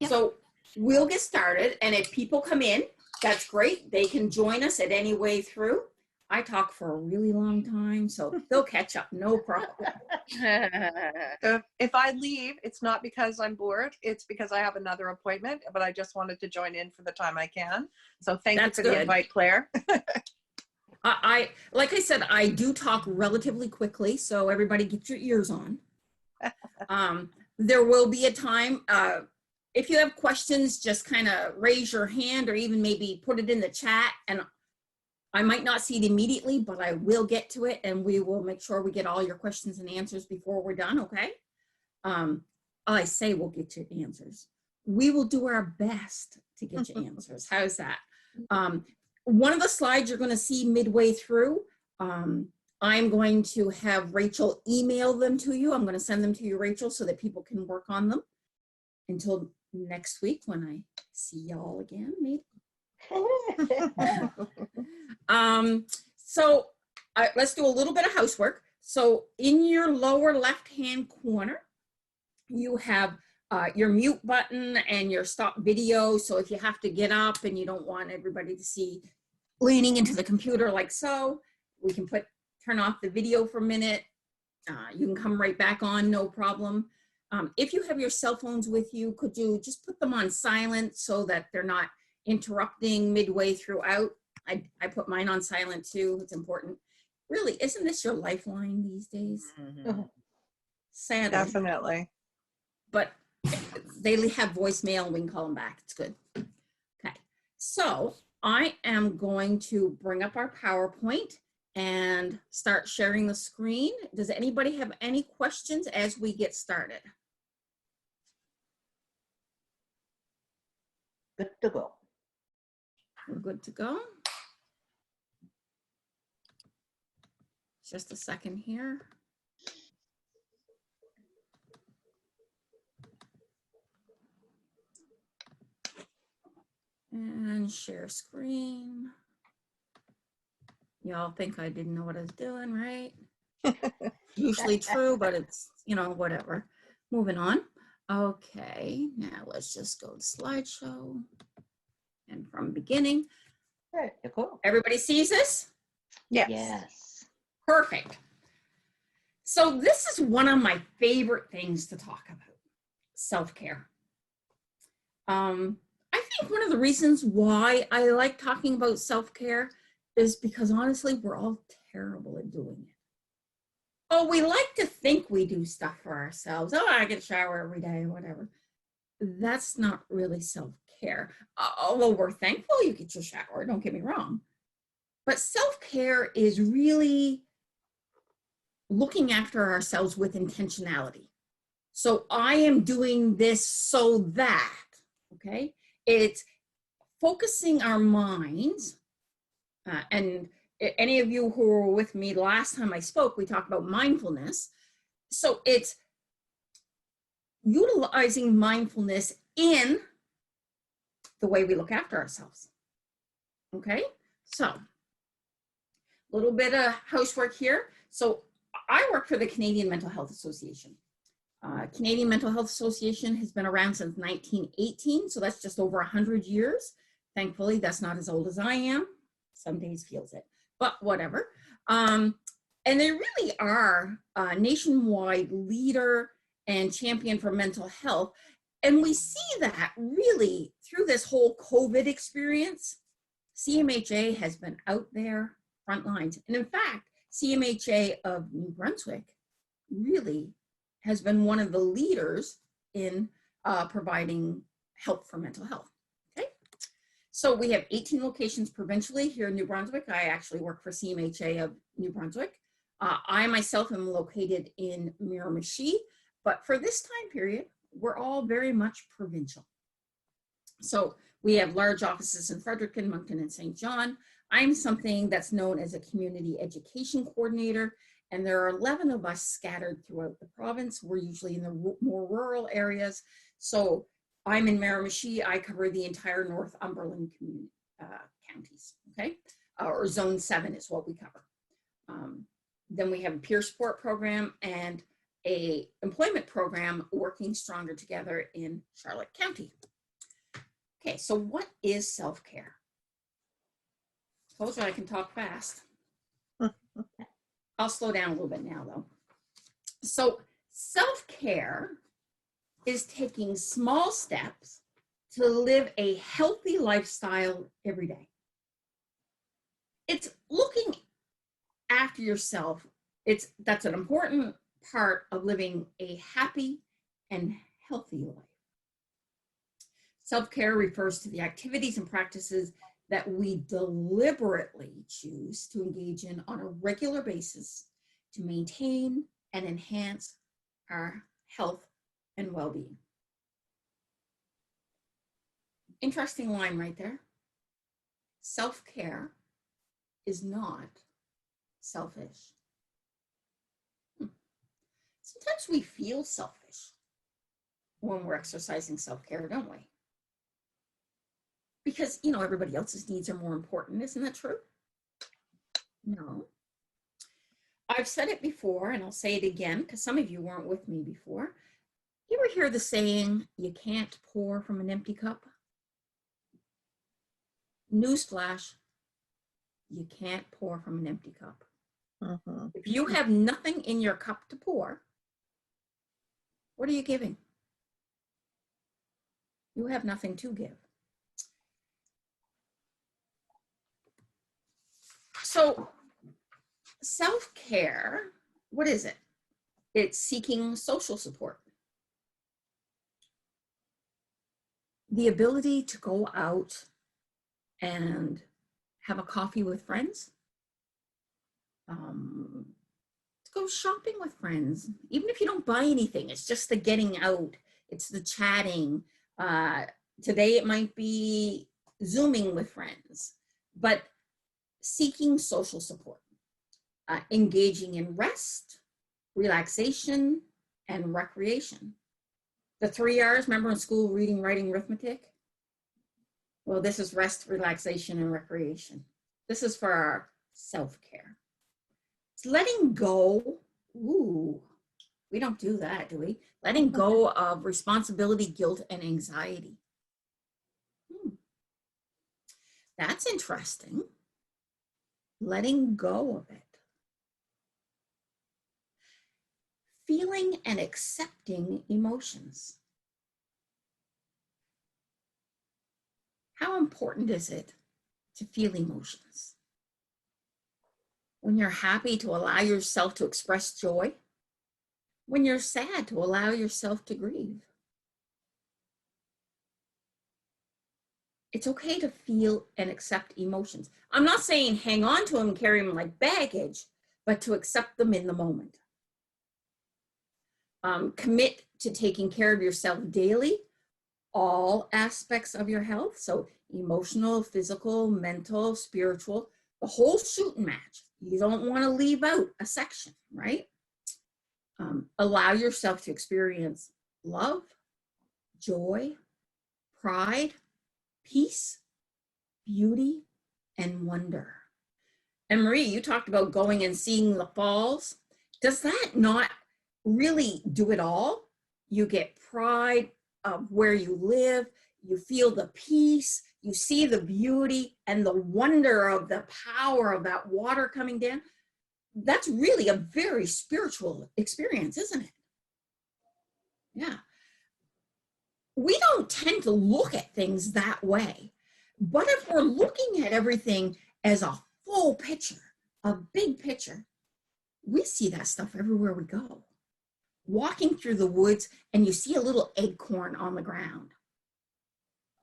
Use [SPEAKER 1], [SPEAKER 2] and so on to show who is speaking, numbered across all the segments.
[SPEAKER 1] Yep.
[SPEAKER 2] So we'll get started, and if people come in, that's great. They can join us at any way through. I talk for a really long time, so they'll catch up, no problem.
[SPEAKER 3] So if I leave, it's not because I'm bored. It's because I have another appointment, but I just wanted to join in for the time I can. So thank you for the invite, Claire.
[SPEAKER 2] Like I said, I do talk relatively quickly, so everybody get your ears on. There will be a time, if you have questions, just kind of raise your hand or even maybe put it in the chat, and I might not see it immediately, but I will get to it, and we will make sure we get all your questions and answers before we're done, okay? I say we'll get your answers. We will do our best to get your answers. How's that? One of the slides you're going to see midway through, I'm going to have Rachel email them to you. I'm going to send them to you, Rachel, so that people can work on them until next week when I see y'all again, maybe. Let's do a little bit of housework. So in your lower left-hand corner, you have your mute button and your stop video. So if you have to get up and you don't want everybody to see leaning into the computer like so, we can turn off the video for a minute. You can come right back on, no problem. If you have your cell phones with you, could you just put them on silent so that they're not interrupting midway throughout? I put mine on silent too, it's important. Really, isn't this your lifeline these days?
[SPEAKER 3] Mm-hmm.
[SPEAKER 2] Sadly.
[SPEAKER 3] Definitely.
[SPEAKER 2] But they have voicemail and we can call them back, it's good. Okay, so I am going to bring up our PowerPoint and start sharing the screen. Does anybody have any questions as we get started?
[SPEAKER 1] Good to go.
[SPEAKER 2] We're good to go. Just a second here. And share screen. Y'all think I didn't know what I was doing, right? Usually true, but it's, you know, whatever. Moving on. Okay, now let's just go to slideshow. And from beginning.
[SPEAKER 1] Very cool.
[SPEAKER 2] Everybody sees this?
[SPEAKER 3] Yes.
[SPEAKER 1] Yes.
[SPEAKER 2] Perfect. So this is one of my favorite things to talk about, self-care. I think one of the reasons why I like talking about self-care is because honestly, we're all terrible at doing it. Oh, we like to think we do stuff for ourselves. Oh, I get a shower every day or whatever. That's not really self-care. Although we're thankful you get your shower, don't get me wrong. But self-care is really looking after ourselves with intentionality. So I am doing this so that, okay? It's focusing our minds, and any of you who were with me last time I spoke, we talked about mindfulness. So it's utilizing mindfulness in the way we look after ourselves. Okay, so a little bit of housework here. So I work for the Canadian Mental Health Association. Canadian Mental Health Association has been around since 1918, so that's just over 100 years. Thankfully, that's not as old as I am. Some days feels it, but whatever. And they really are a nationwide leader and champion for mental health. And we see that really through this whole COVID experience. CMHA has been out there, front lines. And in fact, CMHA of New Brunswick really has been one of the leaders in providing help for mental health. Okay, so we have 18 locations provincially here in New Brunswick. I actually work for CMHA of New Brunswick. I myself am located in Miramichi, but for this time period, we're all very much provincial. So we have large offices in Fredericton, Moncton, and St. John. I'm something that's known as a community education coordinator, and there are 11 of us scattered throughout the province. We're usually in the more rural areas. So I'm in Miramichi. I cover the entire Northumberland community, counties, okay? Or Zone 7 is what we cover. Then we have a peer support program and a employment program working stronger together in Charlotte County. Okay, so what is self-care? Told you I can talk fast. I'll slow down a little bit now, though. So self-care is taking small steps to live a healthy lifestyle every day. It's looking after yourself. That's an important part of living a happy and healthy life. Self-care refers to the activities and practices that we deliberately choose to engage in on a regular basis to maintain and enhance our health and well-being. Interesting line right there. Self-care is not selfish. Sometimes we feel selfish when we're exercising self-care, don't we? Because, everybody else's needs are more important. Isn't that true? No. I've said it before, and I'll say it again, because some of you weren't with me before. You ever hear the saying, you can't pour from an empty cup? Newsflash, you can't pour from an empty cup. If you have nothing in your cup to pour, what are you giving? You have nothing to give. So self-care, what is it? It's seeking social support. The ability to go out and have a coffee with friends, to go shopping with friends, even if you don't buy anything, it's just the getting out, it's the chatting. Today it might be Zooming with friends, but seeking social support, engaging in rest, relaxation, and recreation. The 3 R's, remember in school, reading, writing, arithmetic? Well, this is rest, relaxation, and recreation. This is for our self-care. It's letting go. Ooh, we don't do that, do we? Letting go of responsibility, guilt, and anxiety. That's interesting. Letting go of it. Feeling and accepting emotions. How important is it to feel emotions? When you're happy, to allow yourself to express joy. When you're sad, to allow yourself to grieve. It's okay to feel and accept emotions. I'm not saying hang on to them and carry them like baggage, but to accept them in the moment. Commit to taking care of yourself daily, all aspects of your health. So emotional, physical, mental, spiritual, the whole shooting match. You don't want to leave out a section, right? Allow yourself to experience love, joy, pride, peace, beauty, and wonder. And Marie, you talked about going and seeing the falls. Does that not really do it all? You get pride of where you live, you feel the peace, you see the beauty and the wonder of the power of that water coming down. That's really a very spiritual experience, isn't it? Yeah. We don't tend to look at things that way. But if we're looking at everything as a full picture, a big picture, we see that stuff everywhere we go. Walking through the woods and you see a little acorn on the ground.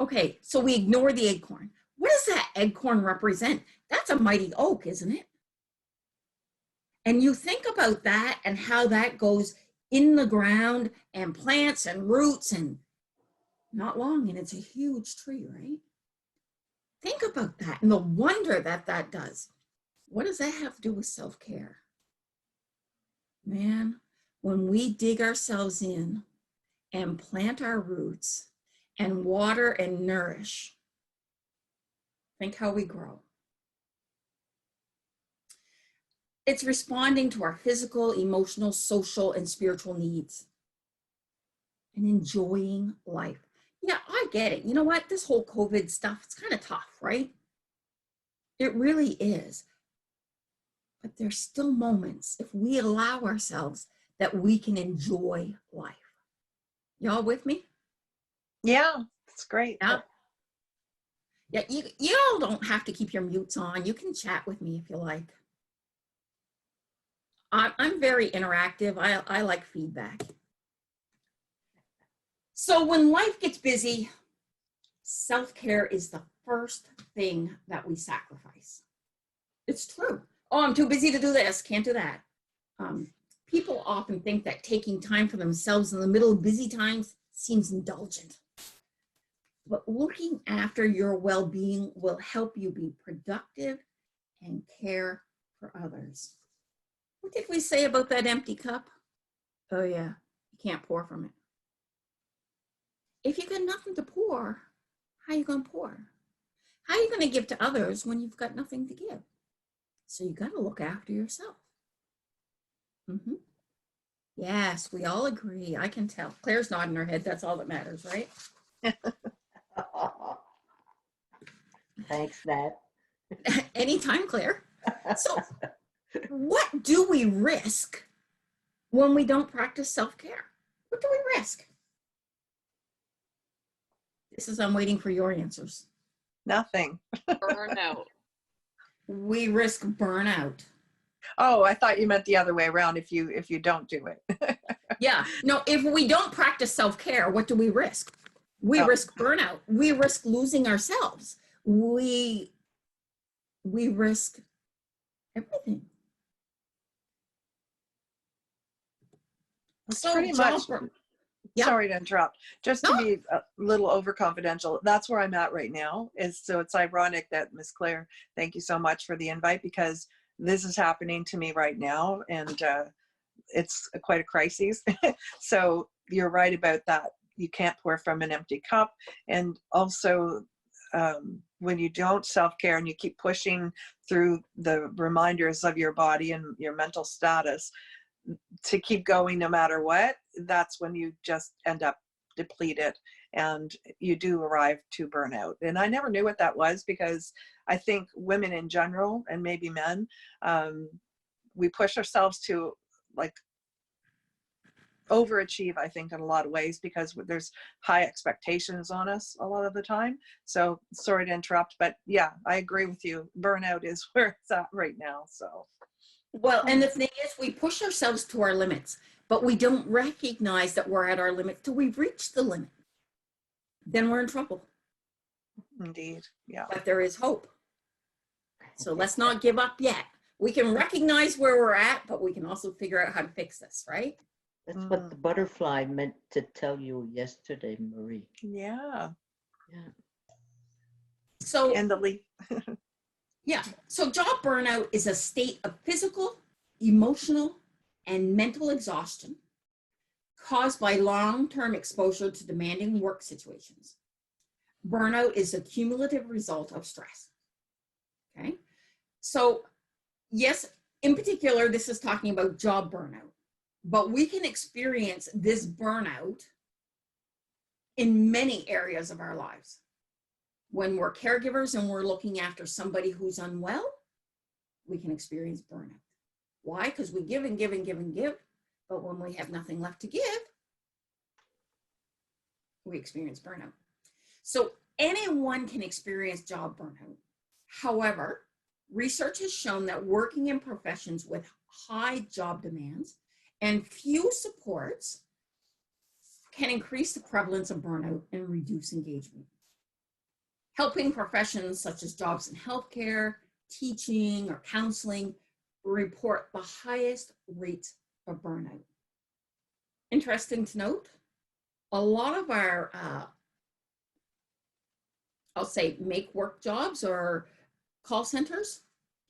[SPEAKER 2] Okay, so we ignore the acorn. What does that acorn represent? That's a mighty oak, isn't it? And you think about that and how that goes in the ground and plants and roots and not long, and it's a huge tree, right? Think about that and the wonder that that does. What does that have to do with self-care? Man, when we dig ourselves in and plant our roots and water and nourish, think how we grow. It's responding to our physical, emotional, social, and spiritual needs and enjoying life. Yeah, I get it. You know what? This whole COVID stuff, it's kind of tough, right? It really is. But there's still moments, if we allow ourselves, that we can enjoy life. Y'all with me?
[SPEAKER 3] Yeah, it's great.
[SPEAKER 2] Yeah. Yeah, you all don't have to keep your mutes on. You can chat with me if you like. I'm very interactive. I like feedback. So when life gets busy, self-care is the first thing that we sacrifice. It's true. Oh, I'm too busy to do this, can't do that. People often think that taking time for themselves in the middle of busy times seems indulgent. But looking after your well-being will help you be productive and care for others. What did we say about that empty cup? Oh yeah, you can't pour from it. If you got nothing to pour, how are you going to pour? How are you going to give to others when you've got nothing to give? So you got to look after yourself. Mm-hmm. Yes, we all agree. I can tell. Claire's nodding her head. That's all that matters, right?
[SPEAKER 1] Thanks, Nat.
[SPEAKER 2] Anytime, Claire. So what do we risk when we don't practice self-care? What do we risk? I'm waiting for your answers.
[SPEAKER 3] Nothing.
[SPEAKER 4] Burnout.
[SPEAKER 2] We risk burnout.
[SPEAKER 3] Oh, I thought you meant the other way around if you don't do it.
[SPEAKER 2] Yeah. No, if we don't practice self-care, what do we risk? We risk burnout. We risk losing ourselves. We risk everything.
[SPEAKER 3] So pretty much.
[SPEAKER 2] Yeah.
[SPEAKER 3] Sorry to interrupt. Just to be a little over confidential, that's where I'm at right now. So it's ironic that Miss Claire, thank you so much for the invite, because this is happening to me right now, and it's quite a crisis. So you're right about that. You can't pour from an empty cup. And also, when you don't self-care and you keep pushing through the reminders of your body and your mental status to keep going no matter what, that's when you just end up depleted and you do arrive to burnout. And I never knew what that was, because I think women in general, and maybe men, we push ourselves to like overachieve, I think, in a lot of ways, because there's high expectations on us a lot of the time. So sorry to interrupt, but yeah, I agree with you. Burnout is where it's at right now. So.
[SPEAKER 2] Well, and the thing is, we push ourselves to our limits, but we don't recognize that we're at our limit till we've reached the limit. Then we're in trouble.
[SPEAKER 3] Indeed, yeah.
[SPEAKER 2] But there is hope. So let's not give up yet. We can recognize where we're at, but we can also figure out how to fix this, right?
[SPEAKER 1] That's what the butterfly meant to tell you yesterday, Marie.
[SPEAKER 3] Yeah.
[SPEAKER 1] Yeah.
[SPEAKER 2] So,
[SPEAKER 3] and the leaf.
[SPEAKER 2] yeah. So job burnout is a state of physical, emotional, and mental exhaustion caused by long-term exposure to demanding work situations. Burnout is a cumulative result of stress. Okay. So yes, in particular, this is talking about job burnout, but we can experience this burnout in many areas of our lives. When we're caregivers and we're looking after somebody who's unwell, we can experience burnout. Why? Because we give and give and give and give, but when we have nothing left to give, we experience burnout. So anyone can experience job burnout. However, research has shown that working in professions with high job demands and few supports can increase the prevalence of burnout and reduce engagement. Helping professions such as jobs in healthcare, teaching, or counseling report the highest rates of burnout. Interesting to note, a lot of our, I'll say make work jobs or call centers,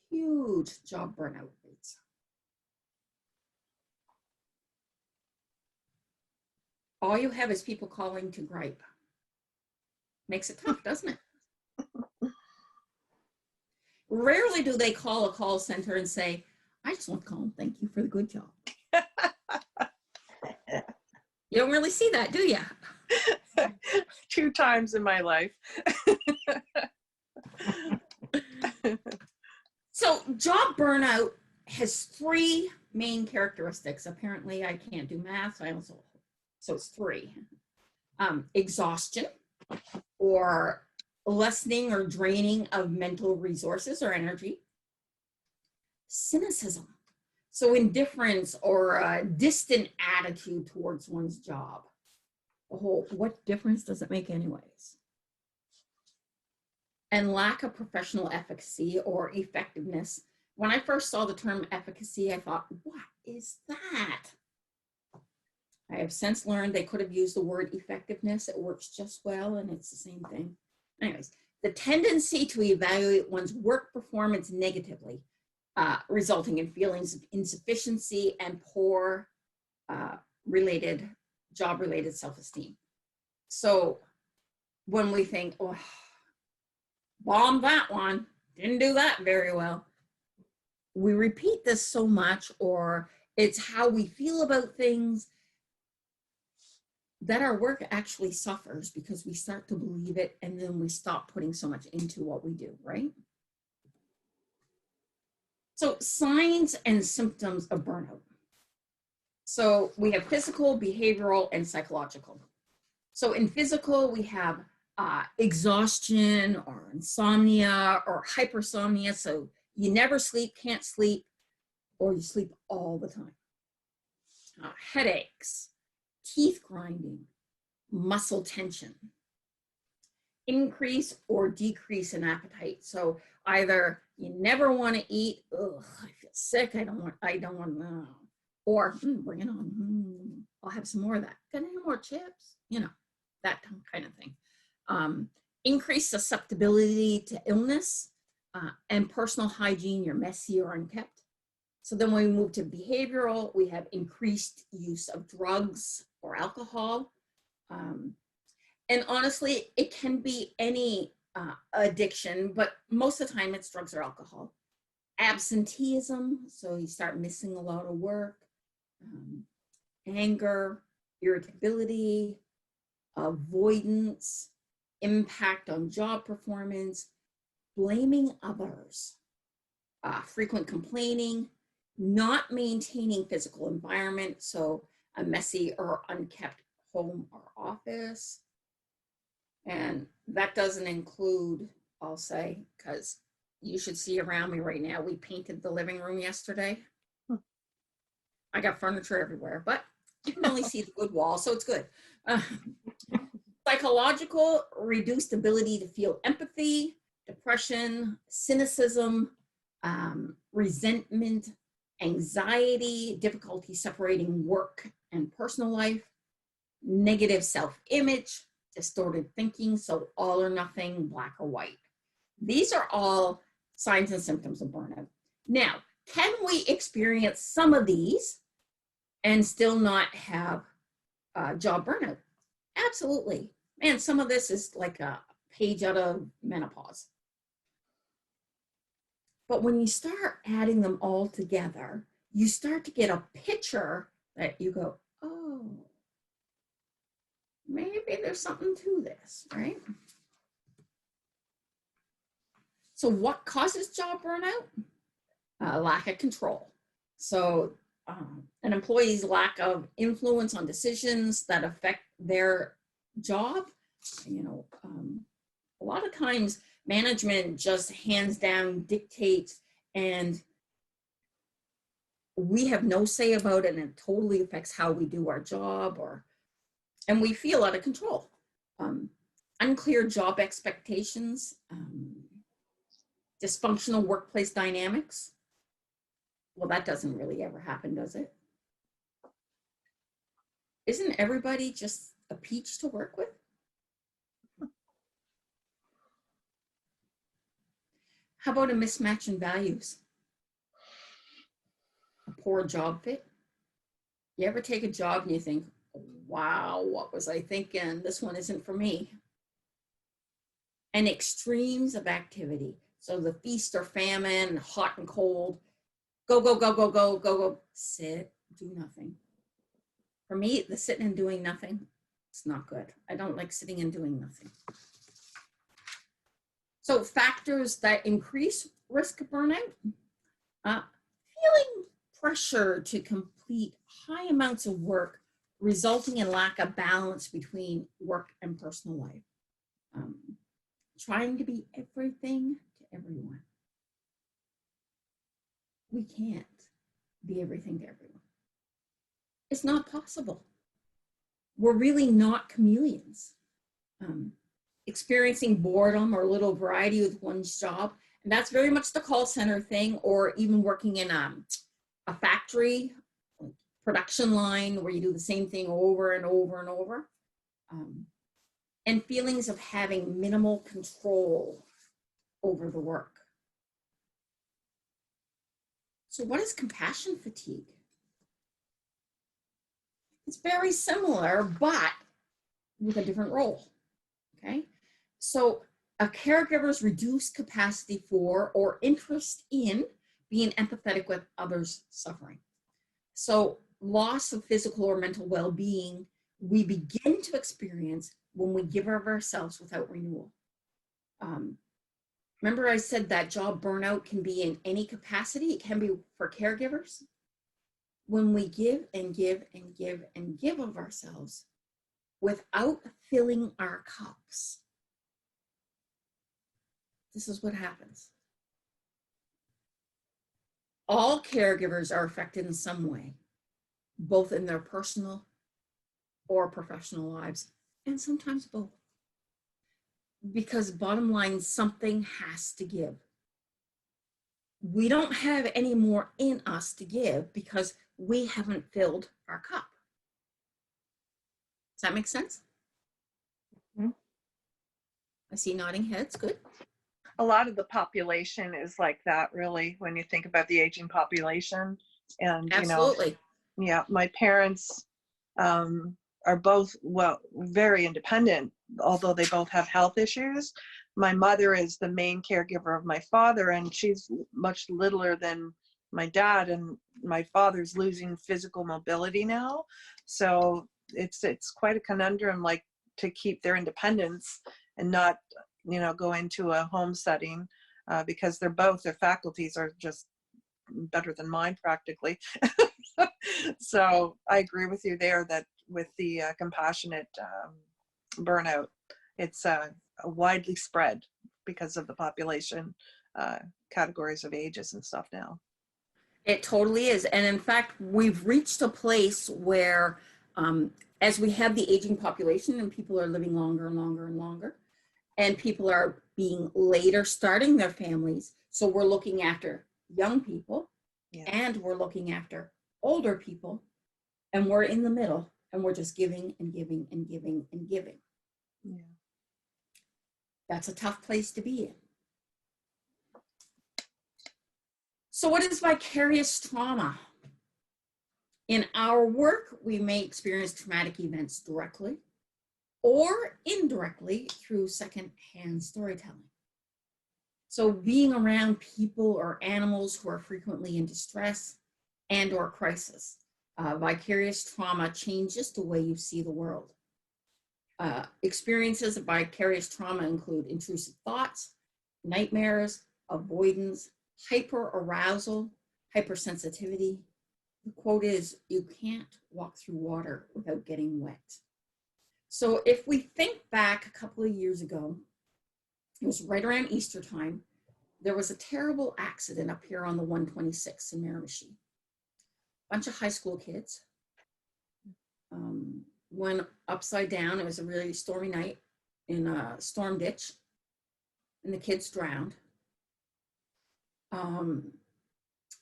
[SPEAKER 2] huge job burnout rates. All you have is people calling to gripe. Makes it tough, doesn't it? Rarely do they call a call center and say, I just want to call and thank you for the good job. You don't really see that, do you?
[SPEAKER 3] 2 times in my life.
[SPEAKER 2] So job burnout has 3 main characteristics. Apparently I can't do math, so it's 3. Exhaustion, or lessening or draining of mental resources or energy. Cynicism, so indifference or a distant attitude towards one's job. The whole, what difference does it make anyways? And lack of professional efficacy or effectiveness. When I first saw the term efficacy, I thought, what is that? I have since learned they could have used the word effectiveness. It works just well, and it's the same thing. Anyways, the tendency to evaluate one's work performance negatively, resulting in feelings of insufficiency and poor job-related self-esteem. So when we think, oh, bombed that one, didn't do that very well, we repeat this so much, or it's how we feel about things, that our work actually suffers because we start to believe it, and then we stop putting so much into what we do, right? So signs and symptoms of burnout. So we have physical, behavioral, and psychological. So in physical, we have exhaustion or insomnia or hypersomnia. So you never sleep, can't sleep, or you sleep all the time. Headaches, teeth grinding, muscle tension, increase or decrease in appetite. So either you never want to eat, ugh, I feel sick, I don't want no. Or bring it on, I'll have some more of that. Got any more chips? You know, that kind of thing. Increased susceptibility to illness and personal hygiene, you're messy or unkept. So then when we move to behavioral, we have increased use of drugs or alcohol. And honestly, it can be any addiction, but most of the time it's drugs or alcohol. Absenteeism, so you start missing a lot of work. Anger, irritability, avoidance, impact on job performance, blaming others, frequent complaining, not maintaining physical environment, so a messy or unkept home or office. And that doesn't include, I'll say, because you should see around me right now, we painted the living room yesterday. I got furniture everywhere, but you can only see the good wall, so it's good. Psychological, reduced ability to feel empathy, depression, cynicism, resentment, anxiety, difficulty separating work and personal life, negative self-image, distorted thinking, so all or nothing, black or white. These are all signs and symptoms of burnout. Now, can we experience some of these and still not have job burnout? Absolutely. Man, some of this is like a page out of menopause. But when you start adding them all together, you start to get a picture that you go, oh, maybe there's something to this, right? So what causes job burnout? Lack of control. So an employee's lack of influence on decisions that affect their job. You know, a lot of times management just hands down, dictates, and we have no say about it, and it totally affects how we do our job, and we feel out of control. Unclear job expectations, dysfunctional workplace dynamics. Well, that doesn't really ever happen, does it? Isn't everybody just a peach to work with? How about a mismatch in values? A poor job fit? You ever take a job and you think, wow, what was I thinking? This one isn't for me. And extremes of activity. So the feast or famine, hot and cold, go, go, go, go, go, go, go, sit, do nothing. For me, the sitting and doing nothing, It's not good. I don't like sitting and doing nothing. So factors that increase risk of burnout, feeling pressure to complete high amounts of work, resulting in lack of balance between work and personal life. Trying to be everything to everyone. We can't be everything to everyone. It's not possible. We're really not chameleons. Experiencing boredom or little variety with one's job, and that's very much the call center thing, or even working in a factory production line where you do the same thing over and over and over, and feelings of having minimal control over the work. So what is compassion fatigue? It's very similar, but with a different role, okay? So a caregiver's reduced capacity for or interest in being empathetic with others' suffering. So loss of physical or mental well-being, we begin to experience when we give of ourselves without renewal. Remember I said that job burnout can be in any capacity. It can be for caregivers. When we give and give and give and give of ourselves without filling our cups, this is what happens. All caregivers are affected in some way, both in their personal or professional lives, and sometimes both. Because bottom line, something has to give. We don't have any more in us to give because we haven't filled our cup. Does that make sense?
[SPEAKER 3] Mm-hmm.
[SPEAKER 2] I see nodding heads, good.
[SPEAKER 3] A lot of the population is like that, really, when you think about the aging population. And,
[SPEAKER 2] Absolutely.
[SPEAKER 3] Yeah, my parents are both, well, very independent, although they both have health issues. My mother is the main caregiver of my father, and she's much littler than my dad, and my father's losing physical mobility now. So it's quite a conundrum, like, to keep their independence and not, go into a home setting, because their faculties are just better than mine practically. So I agree with you there that with the compassionate burnout, it's widely spread because of the population categories of ages and stuff now.
[SPEAKER 2] It totally is. And in fact, we've reached a place where as we have the aging population and people are living longer and longer and longer, and people are being later starting their families. So we're looking after young people, yeah, and we're looking after older people, and we're in the middle, and we're just giving and giving and giving and giving.
[SPEAKER 3] Yeah.
[SPEAKER 2] That's a tough place to be in. So what is vicarious trauma? In our work, we may experience traumatic events directly or indirectly through secondhand storytelling. So being around people or animals who are frequently in distress and or crisis. Vicarious trauma changes the way you see the world. Experiences of vicarious trauma include intrusive thoughts, nightmares, avoidance, hyperarousal, hypersensitivity. The quote is, "You can't walk through water without getting wet." So if we think back a couple of years ago, it was right around Easter time, there was a terrible accident up here on the 126 in Miramichi. A bunch of high school kids went upside down. It was a really stormy night in a storm ditch, and the kids drowned.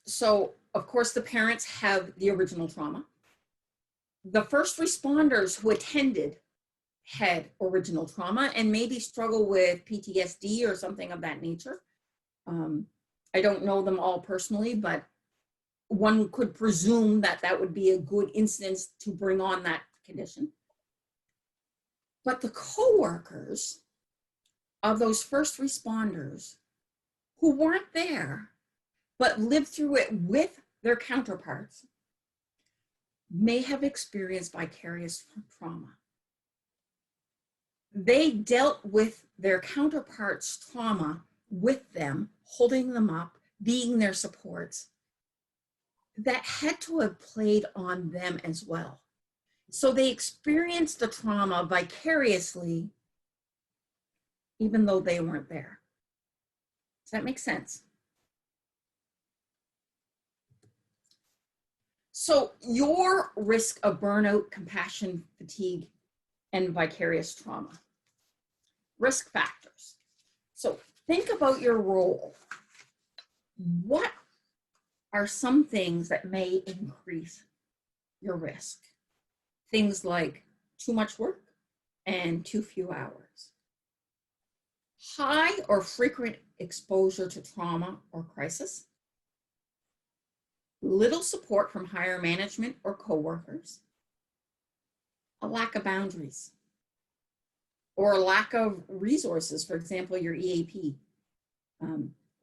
[SPEAKER 2] So of course the parents have the original trauma. The first responders who attended had original trauma and maybe struggle with PTSD or something of that nature. I don't know them all personally, but one could presume that that would be a good instance to bring on that condition. But the co-workers of those first responders who weren't there, but lived through it with their counterparts, may have experienced vicarious trauma. they dealt with their counterparts' trauma with them, holding them up, being their supports. That had to have played on them as well. So they experienced the trauma vicariously, even though they weren't there. Does that make sense? So your risk of burnout, compassion, fatigue, and vicarious trauma. Risk factors. So think about your role. What are some things that may increase your risk? Things like too much work and too few hours. High or frequent exposure to trauma or crisis. Little support from higher management or coworkers. A lack of boundaries. Or a lack of resources, for example, your EAP.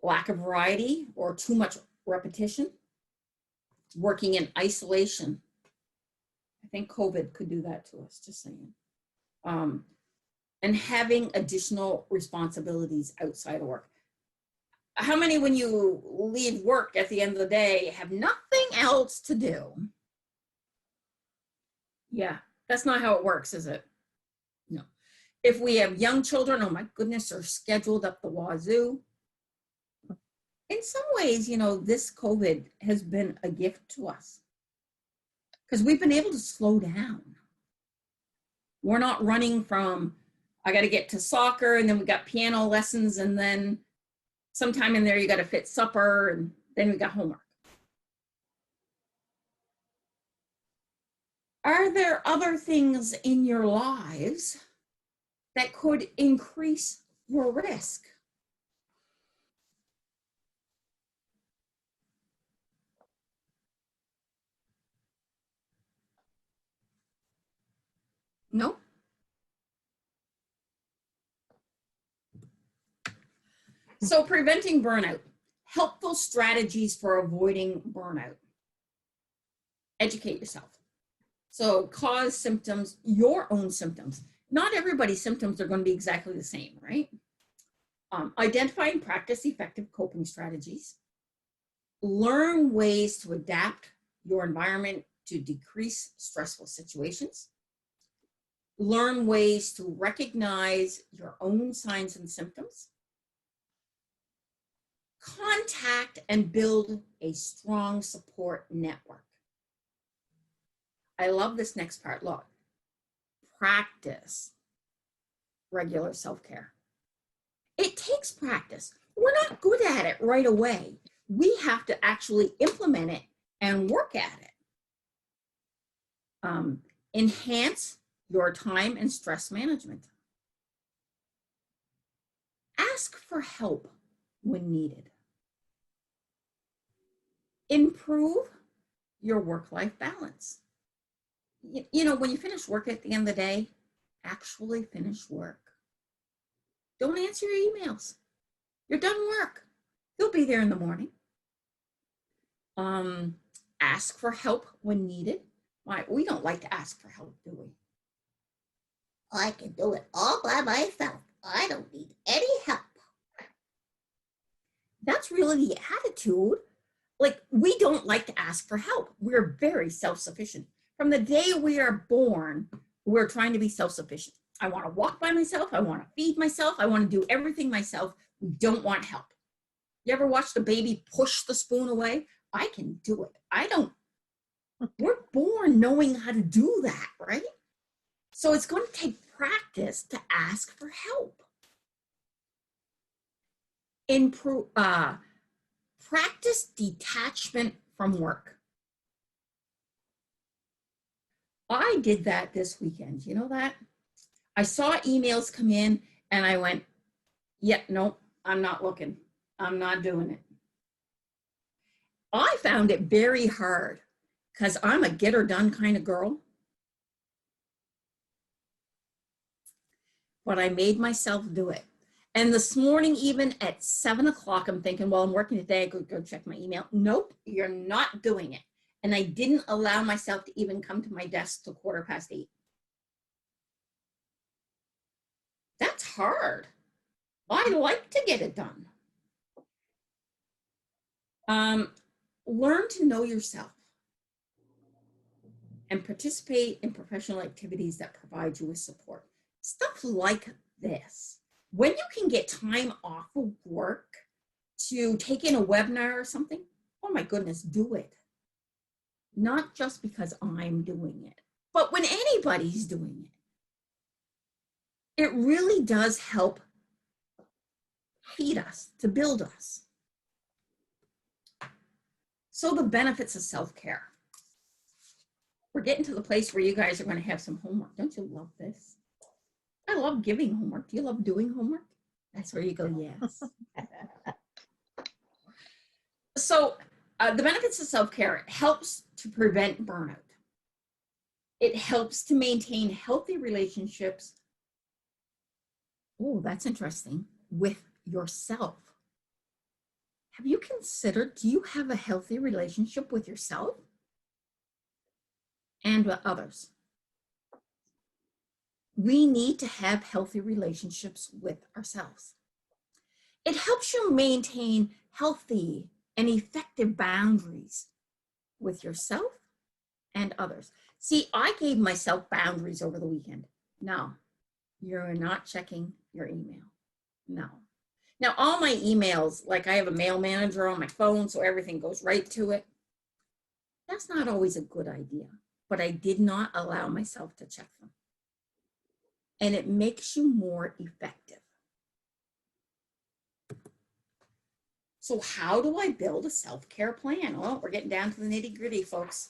[SPEAKER 2] Lack of variety or too much repetition. Working in isolation. I think COVID could do that to us, just saying. And having additional responsibilities outside of work. How many, when you leave work at the end of the day, have nothing else to do? Yeah, that's not how it works, is it? No. If we have young children, oh my goodness, they're scheduled up the wazoo. In some ways, you know, this COVID has been a gift to us because we've been able to slow down. We're not running from, I got to get to soccer and then we got piano lessons and then sometime in there you got to fit supper and then we got homework. Are there other things in your lives that could increase your risk? No? So preventing burnout, helpful strategies for avoiding burnout. Educate yourself. So cause symptoms, your own symptoms. Not everybody's symptoms are going to be exactly the same, right? Identify and practice effective coping strategies. Learn ways to adapt your environment to decrease stressful situations. Learn ways to recognize your own signs and symptoms. Contact and build a strong support network. I love this next part. Look, practice regular self-care. It takes practice. We're not good at it right away. We have to actually implement it and work at it. Enhance your time and stress management. Ask for help when needed. Improve your work-life balance. You know, when you finish work at the end of the day, actually finish work. Don't answer your emails. You're done work. You'll be there in the morning. Ask for help when needed. We don't like to ask for help, do we? I can do it all by myself. I don't need any help. That's really the attitude. Like, we don't like to ask for help. We're very self-sufficient. From the day we are born, we're trying to be self-sufficient. I want to walk by myself. I want to feed myself. I want to do everything myself. We don't want help. You ever watch the baby push the spoon away? I can do it. I don't. We're born knowing how to do that, right? So it's going to take practice to ask for help. Practice detachment from work. I did that this weekend. You know that? I saw emails come in and I went, yeah, no, I'm not looking. I'm not doing it. I found it very hard because I'm a get her done kind of girl. But I made myself do it. And this morning, even at 7 o'clock, I'm thinking, well, I'm working today. I could go check my email. Nope, you're not doing it. And I didn't allow myself to even come to my desk till 8:15. hard. I like to get it done. Learn to know yourself and participate in professional activities that provide you with support. Stuff like this. When you can get time off of work to take in a webinar or something, oh my goodness, do it. Not just because I'm doing it, but when anybody's doing it. It really does help feed us, to build us. So the benefits of self-care. We're getting to the place where you guys are going to have some homework. Don't you love this? I love giving homework. Do you love doing homework? That's where you go, yes. So the benefits of self-care helps to prevent burnout. It helps to maintain healthy relationships. Oh, that's interesting. With yourself. Have you considered, do you have a healthy relationship with yourself and with others? We need to have healthy relationships with ourselves. It helps you maintain healthy and effective boundaries with yourself and others. See, I gave myself boundaries over the weekend. No, you're not checking your email. No. Now, all my emails, like I have a mail manager on my phone, so everything goes right to it. That's not always a good idea, but I did not allow myself to check them. And it makes you more effective. So how do I build a self-care plan? Well, we're getting down to the nitty-gritty, folks.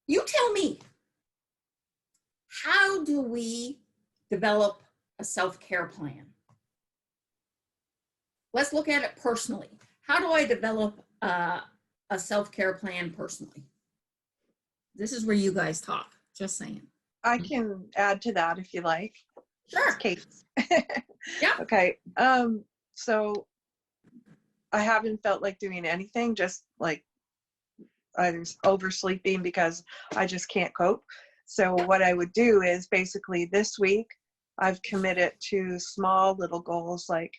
[SPEAKER 2] You tell me, how do we develop a self-care plan? Let's look at it personally. How do I develop a self-care plan personally? This is where you guys talk, just saying.
[SPEAKER 3] I can add to that if you like.
[SPEAKER 2] Sure.
[SPEAKER 3] Kate.
[SPEAKER 2] Yeah.
[SPEAKER 3] Okay. So I haven't felt like doing anything, just like either oversleeping because I just can't cope. So what I would do is basically this week, I've committed to small little goals like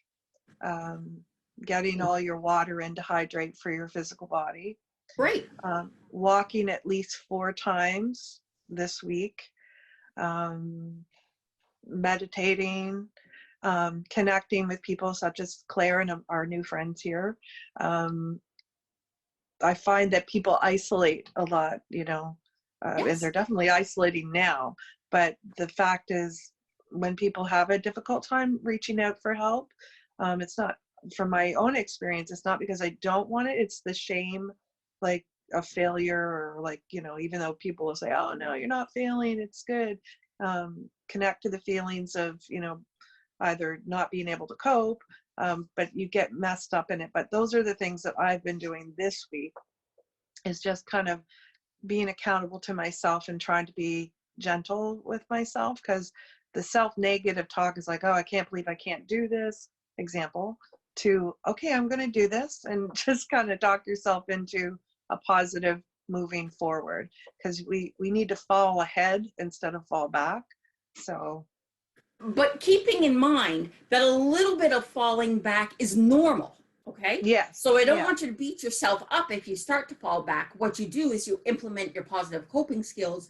[SPEAKER 3] getting all your water in to hydrate for your physical body.
[SPEAKER 2] Great.
[SPEAKER 3] Walking at least 4 times this week. Meditating, connecting with people such as Claire and our new friends here. I find that people isolate a lot, you know, and they're definitely isolating now. But the fact is, when people have a difficult time reaching out for help, it's not, from my own experience, it's not because I don't want it, it's the shame, like a failure, or like, you know, even though people will say, oh no, you're not failing, it's good. Connect to the feelings of, you know, either not being able to cope, but you get messed up in it. But those are the things that I've been doing this week, is just kind of being accountable to myself and trying to be gentle with myself, because the self-negative talk is like, oh, I can't believe I can't do this, example, to, okay, I'm going to do this, and just kind of talk yourself into a positive moving forward, because we need to fall ahead instead of fall back. So,
[SPEAKER 2] but keeping in mind that a little bit of falling back is normal, okay?
[SPEAKER 3] yes.
[SPEAKER 2] So I don't want you to beat yourself up if you start to fall back. What you do is you implement your positive coping skills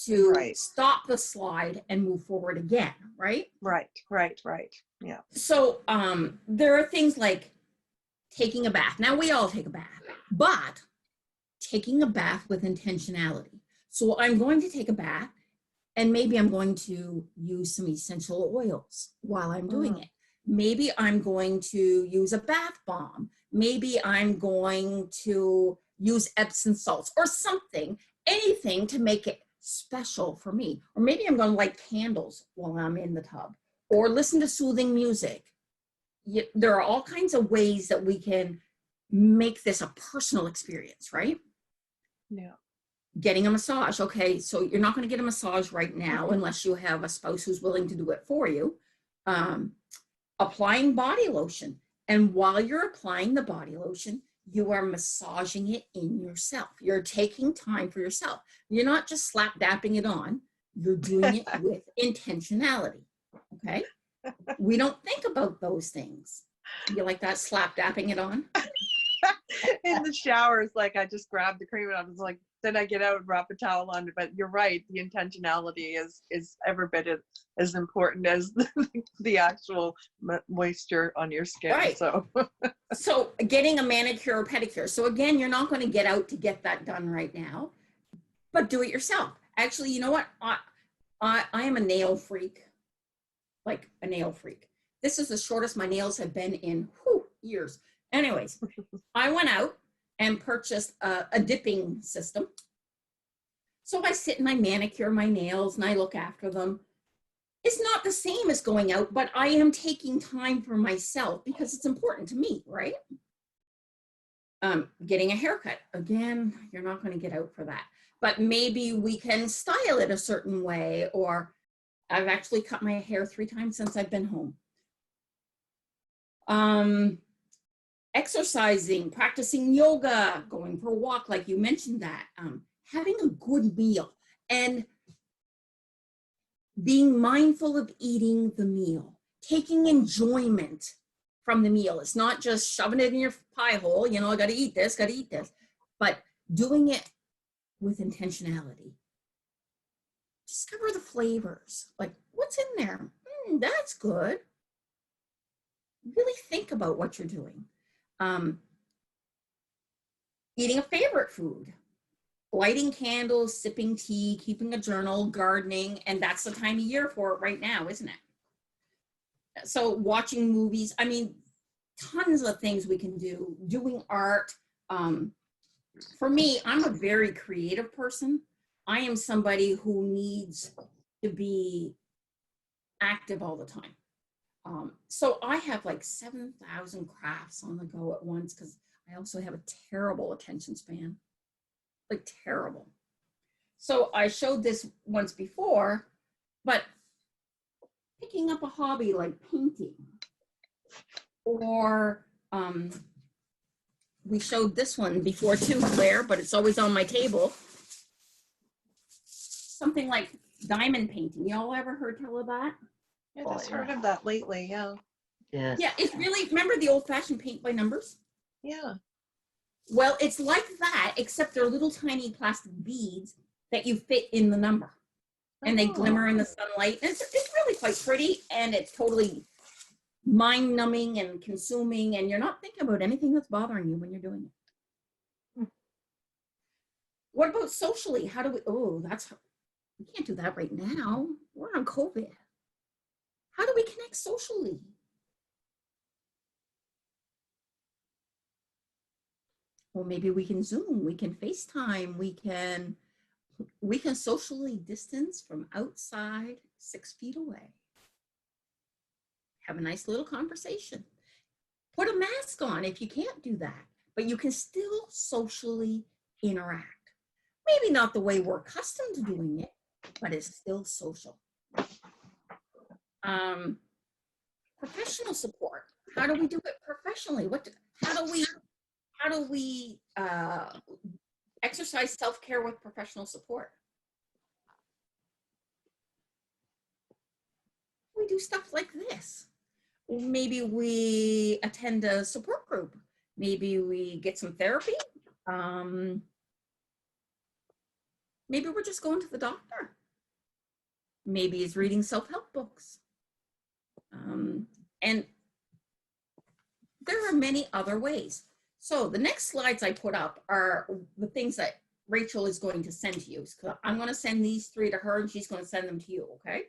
[SPEAKER 2] to stop the slide and move forward again, right?
[SPEAKER 3] Right. Yeah.
[SPEAKER 2] So there are things like taking a bath. Now, we all take a bath, but taking a bath with intentionality. So I'm going to take a bath, and maybe I'm going to use some essential oils while I'm doing it. Maybe I'm going to use a bath bomb. Maybe I'm going to use Epsom salts or something, anything to make it special for me. Or maybe I'm going to light candles while I'm in the tub, or listen to soothing music. There are all kinds of ways that we can make this a personal experience, right?
[SPEAKER 3] Yeah.
[SPEAKER 2] Getting a massage. Okay, so you're not going to get a massage right now unless you have a spouse who's willing to do it for you. Applying body lotion. And while you're applying the body lotion, you are massaging it in yourself. You're taking time for yourself. You're not just slap dapping it on. You're doing it with intentionality, okay? We don't think about those things. You like that slap dapping it on?
[SPEAKER 3] In the shower, it's like I just grabbed the cream and I was like, then I get out and wrap a towel on it. But you're right, the intentionality is every bit as important as the actual moisture on your skin.
[SPEAKER 2] Right. So getting a manicure or pedicure. So again, you're not going to get out to get that done right now, but do it yourself. Actually, you know what? I am a nail freak, like a nail freak. This is the shortest my nails have been in years. Anyways, I went out and purchased a dipping system. So I sit and I manicure my nails and I look after them. It's not the same as going out, but I am taking time for myself because it's important to me, right? Getting a haircut. Again, you're not going to get out for that. But maybe we can style it a certain way, or I've actually cut my hair 3 times since I've been home. Exercising, practicing yoga, going for a walk, like you mentioned that, having a good meal and being mindful of eating the meal, taking enjoyment from the meal. It's not just shoving it in your pie hole, you know, I got to eat this, but doing it with intentionality. Discover the flavors, like what's in there? That's good. Really think about what you're doing. Eating a favorite food, lighting candles, sipping tea, keeping a journal, gardening, and that's the time of year for it right now, isn't it? So watching movies, I mean, tons of things we can do, doing art. For me, I'm a very creative person. I am somebody who needs to be active all the time. So I have like 7,000 crafts on the go at once because I also have a terrible attention span, like terrible. So I showed this once before, but picking up a hobby like painting, or we showed this one before too, Claire, but it's always on my table. Something like diamond painting. Y'all ever heard tell of that?
[SPEAKER 3] Yeah, I just heard of that lately, yeah.
[SPEAKER 1] Yes.
[SPEAKER 2] Yeah, it's really, remember the old-fashioned paint by numbers?
[SPEAKER 3] Yeah.
[SPEAKER 2] Well, it's like that, except they're little tiny plastic beads that you fit in the number. And they glimmer in the sunlight. And it's really quite pretty, and it's totally mind-numbing and consuming, and you're not thinking about anything that's bothering you when you're doing it. What about socially? How do we, we can't do that right now. We're on COVID. How do we connect socially? Well, maybe we can Zoom, we can FaceTime, we can socially distance from outside 6 feet away. Have a nice little conversation. Put a mask on if you can't do that, but you can still socially interact. Maybe not the way we're accustomed to doing it, but it's still social. Professional support. How do we do it professionally? How do we exercise self-care with professional support? We do stuff like this. Maybe we attend a support group. Maybe we get some therapy. Maybe we're just going to the doctor. Maybe it's reading self-help books. And there are many other ways. So the next slides I put up are the things that Rachel is going to send to you. So I'm going to send these 3 to her and she's going to send them to you, okay?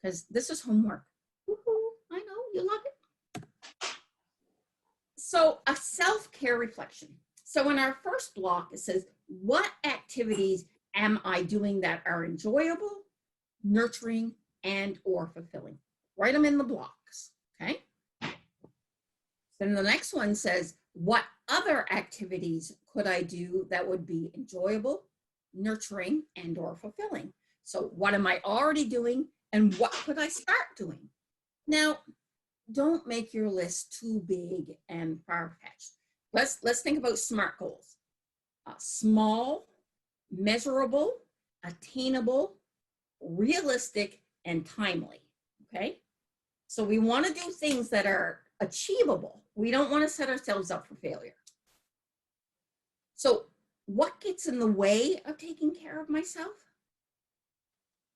[SPEAKER 2] Because this is homework. Woo-hoo, I know, you love it. So a self-care reflection. So in our first block, it says, what activities am I doing that are enjoyable, nurturing, and or fulfilling? Write them in the blocks, okay? Then the next one says, what other activities could I do that would be enjoyable, nurturing, and or fulfilling? So what am I already doing and what could I start doing? Now, don't make your list too big and far-fetched. Let's think about SMART goals. Small, measurable, attainable, realistic, and timely, okay? So we want to do things that are achievable. We don't want to set ourselves up for failure. So what gets in the way of taking care of myself?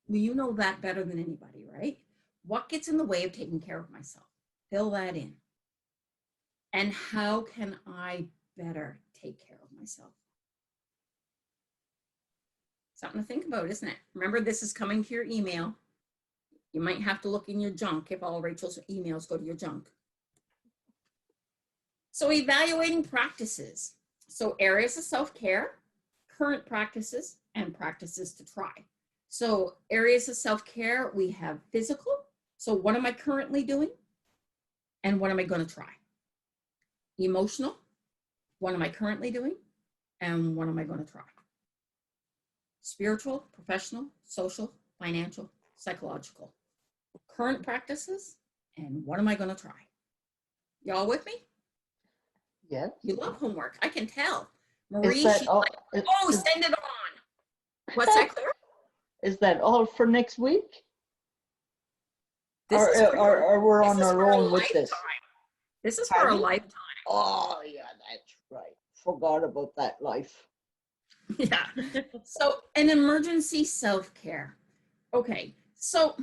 [SPEAKER 2] Well, you know that better than anybody, right? What gets in the way of taking care of myself? Fill that in. And how can I better take care of myself? Something to think about, isn't it? Remember, this is coming to your email. You might have to look in your junk if all Rachel's emails go to your junk. So evaluating practices. So areas of self-care, current practices, and practices to try. So areas of self-care, we have physical. So what am I currently doing? And what am I going to try? Emotional. What am I currently doing? And what am I going to try? Spiritual, professional, social, financial, psychological. Current practices, and what am I going to try? Y'all with me?
[SPEAKER 1] Yes.
[SPEAKER 2] You love homework. I can tell. Marie,
[SPEAKER 1] Is that
[SPEAKER 2] she's
[SPEAKER 1] all?
[SPEAKER 2] like, oh, send it on. What's that, Claire?
[SPEAKER 1] Is that all for next week?
[SPEAKER 2] This is for
[SPEAKER 1] Or we're on our own with
[SPEAKER 2] lifetime.
[SPEAKER 1] this?
[SPEAKER 2] This is for a
[SPEAKER 1] Pardon?
[SPEAKER 2] lifetime.
[SPEAKER 1] Oh, yeah, that's right. Forgot about that life.
[SPEAKER 2] Yeah. So an emergency self-care. Okay. So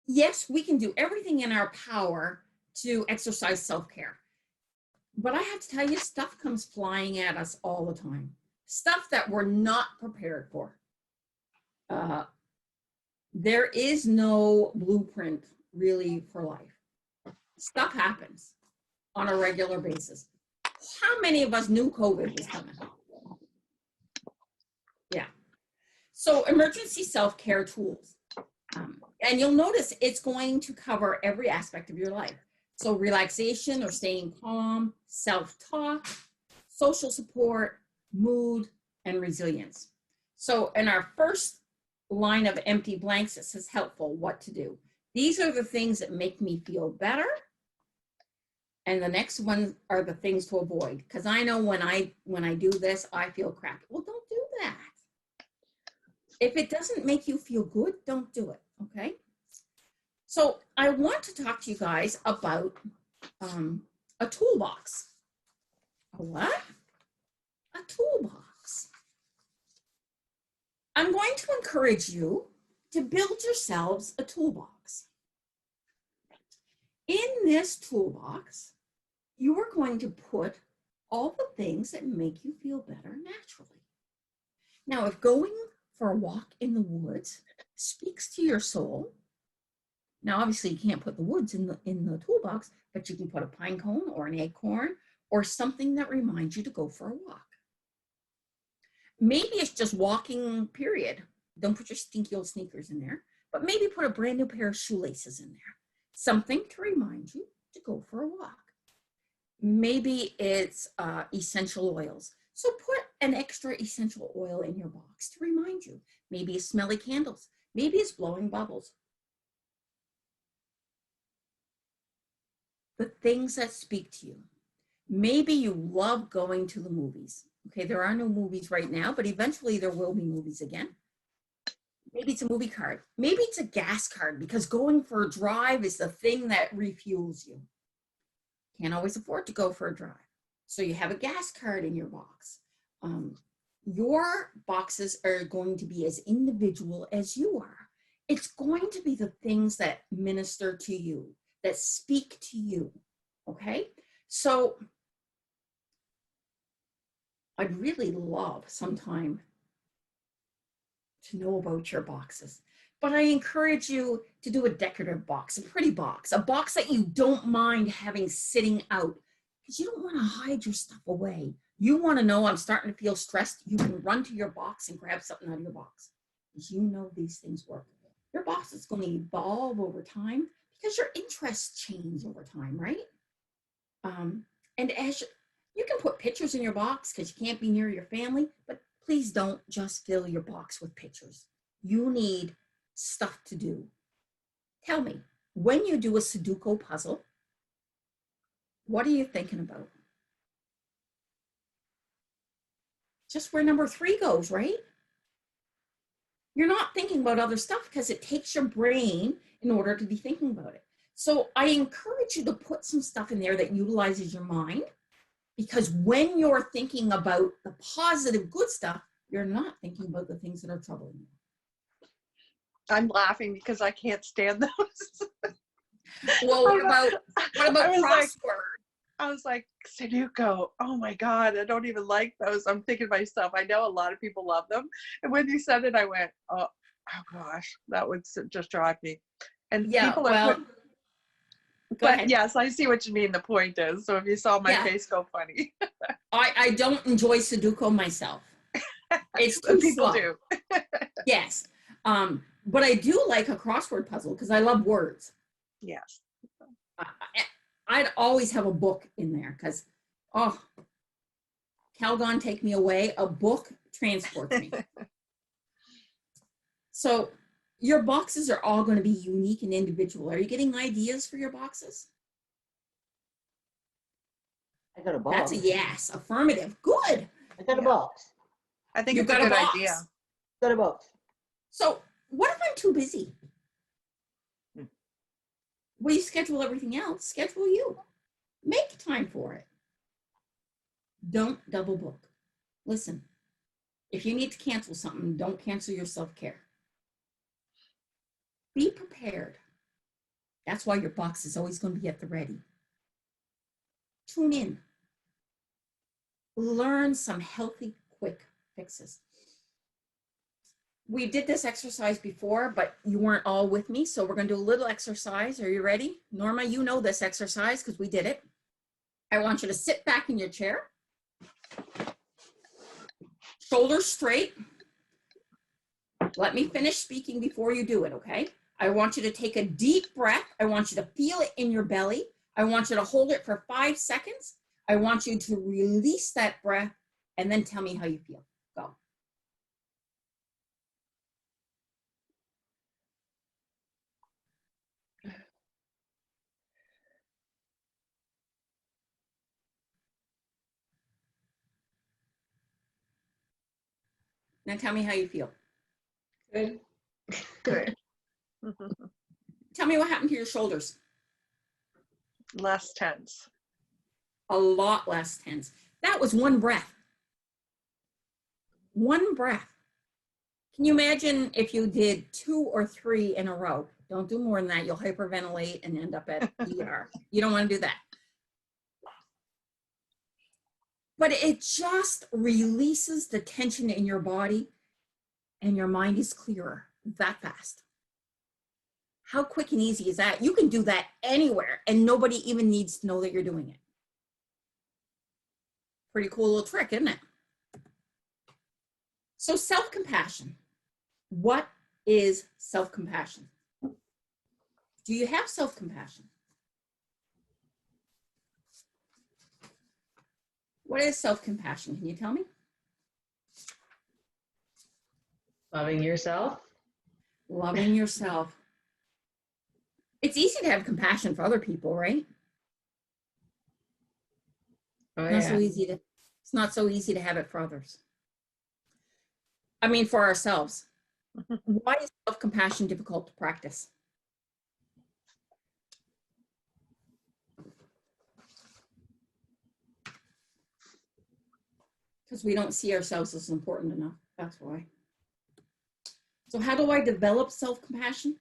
[SPEAKER 2] yes, we can do everything in our power to exercise self-care. But I have to tell you, stuff comes flying at us all the time. Stuff that we're not prepared for. There is no blueprint really for life. Stuff happens on a regular basis. How many of us knew COVID was coming? Yeah. So emergency self-care tools. And you'll notice it's going to cover every aspect of your life. So relaxation or staying calm, self-talk, social support, mood, and resilience. So in our first line of empty blanks, it says helpful, what to do. These are the things that make me feel better. And the next one are the things to avoid. Because I know when I do this, I feel crappy. Well, don't do that. If it doesn't make you feel good, don't do it, okay? So I want to talk to you guys about a toolbox. A what? A toolbox. I'm going to encourage you to build yourselves a toolbox. In this toolbox, you are going to put all the things that make you feel better naturally. Now, if going for a walk in the woods speaks to your soul, now obviously you can't put the woods in the toolbox, but you can put a pine cone or an acorn or something that reminds you to go for a walk. Maybe it's just walking, period. Don't put your stinky old sneakers in there, but maybe put a brand new pair of shoelaces in there. Something to remind you to go for a walk. Maybe it's essential oils. So put an extra essential oil in your box to remind you. Maybe it's smelly candles. Maybe it's blowing bubbles. The things that speak to you. Maybe you love going to the movies. Okay, there are no movies right now, but eventually there will be movies again. Maybe it's a movie card. Maybe it's a gas card because going for a drive is the thing that refuels you. Can't always afford to go for a drive. So you have a gas card in your box. Your boxes are going to be as individual as you are. It's going to be the things that minister to you, that speak to you, okay? So I'd really love sometime to know about your boxes, but I encourage you to do a decorative box, a pretty box, a box that you don't mind having sitting out because you don't want to hide your stuff away. You want to know I'm starting to feel stressed. You can run to your box and grab something out of your box because you know these things work. Your box is going to evolve over time because your interests change over time, right? And as you can put pictures in your box because you can't be near your family, but please don't just fill your box with pictures. You need stuff to do. Tell me, when you do a Sudoku puzzle, what are you thinking about? Just where number 3 goes, right? you're not thinking about other stuff because it takes your brain in order to be thinking about it. So I encourage you to put some stuff in there that utilizes your mind, because when you're thinking about the positive, good stuff, you're not thinking about the things that are troubling you.
[SPEAKER 3] I'm laughing because I can't stand those.
[SPEAKER 2] Well, what about crossword?
[SPEAKER 3] I was like, Sudoku, oh my God, I don't even like those. I'm thinking to myself, I know a lot of people love them. And when you said it, I went, oh gosh, that would just drive me. And
[SPEAKER 2] Yeah,
[SPEAKER 3] people
[SPEAKER 2] well,
[SPEAKER 3] are
[SPEAKER 2] go
[SPEAKER 3] but
[SPEAKER 2] ahead.
[SPEAKER 3] yes, I see what you mean. The point is, so if you saw my
[SPEAKER 2] Yeah.
[SPEAKER 3] face go funny.
[SPEAKER 2] I don't enjoy Sudoku myself. It's
[SPEAKER 3] But
[SPEAKER 2] too
[SPEAKER 3] people
[SPEAKER 2] slow.
[SPEAKER 3] do.
[SPEAKER 2] Yes. But I do like a crossword puzzle because I love words.
[SPEAKER 3] Yes.
[SPEAKER 2] I'd always have a book in there because, oh, Calgon, take me away. A book transports me. So your boxes are all going to be unique and individual. Are you getting ideas for your boxes?
[SPEAKER 1] I got a box.
[SPEAKER 2] That's a yes. Affirmative. Good.
[SPEAKER 1] I got a
[SPEAKER 3] Yeah.
[SPEAKER 1] box.
[SPEAKER 3] I think
[SPEAKER 2] You've
[SPEAKER 3] it's a
[SPEAKER 2] got
[SPEAKER 3] good
[SPEAKER 2] box.
[SPEAKER 3] idea.
[SPEAKER 1] Got a box.
[SPEAKER 2] So what if I'm too busy?
[SPEAKER 1] Hmm.
[SPEAKER 2] Well, you schedule everything else. Schedule you. Make time for it. Don't double book. Listen, if you need to cancel something, don't cancel your self-care. Be prepared. That's why your box is always going to be at the ready. Tune in. Learn some healthy, quick fixes. We did this exercise before, but you weren't all with me. So we're going to do a little exercise. Are you ready? Norma, you know this exercise because we did it. I want you to sit back in your chair. Shoulders straight. Let me finish speaking before you do it, okay? I want you to take a deep breath. I want you to feel it in your belly. I want you to hold it for 5 seconds. I want you to release that breath and then tell me how you feel. Go. Now tell me how you feel.
[SPEAKER 1] Good.
[SPEAKER 3] Good.
[SPEAKER 2] Tell me what happened to your shoulders.
[SPEAKER 3] Less tense.
[SPEAKER 2] A lot less tense. That was one breath. One breath. Can you imagine if you did 2 or 3 in a row? Don't do more than that. You'll hyperventilate and end up at ER. You don't want to do that. But it just releases the tension in your body and your mind is clearer that fast. How quick and easy is that? You can do that anywhere and nobody even needs to know that you're doing it. Pretty cool little trick, isn't it? So self-compassion. What is self-compassion? Do you have self-compassion? What is self-compassion? Can you tell me?
[SPEAKER 4] Loving yourself.
[SPEAKER 2] Loving yourself. It's easy to have compassion for other people, right?
[SPEAKER 4] Oh,
[SPEAKER 2] Not
[SPEAKER 4] yeah.
[SPEAKER 2] so easy to, it's not so easy to have it for others. I mean, for ourselves. Why is self-compassion difficult to practice? Because we don't see ourselves as important enough. That's why. So how do I develop self-compassion?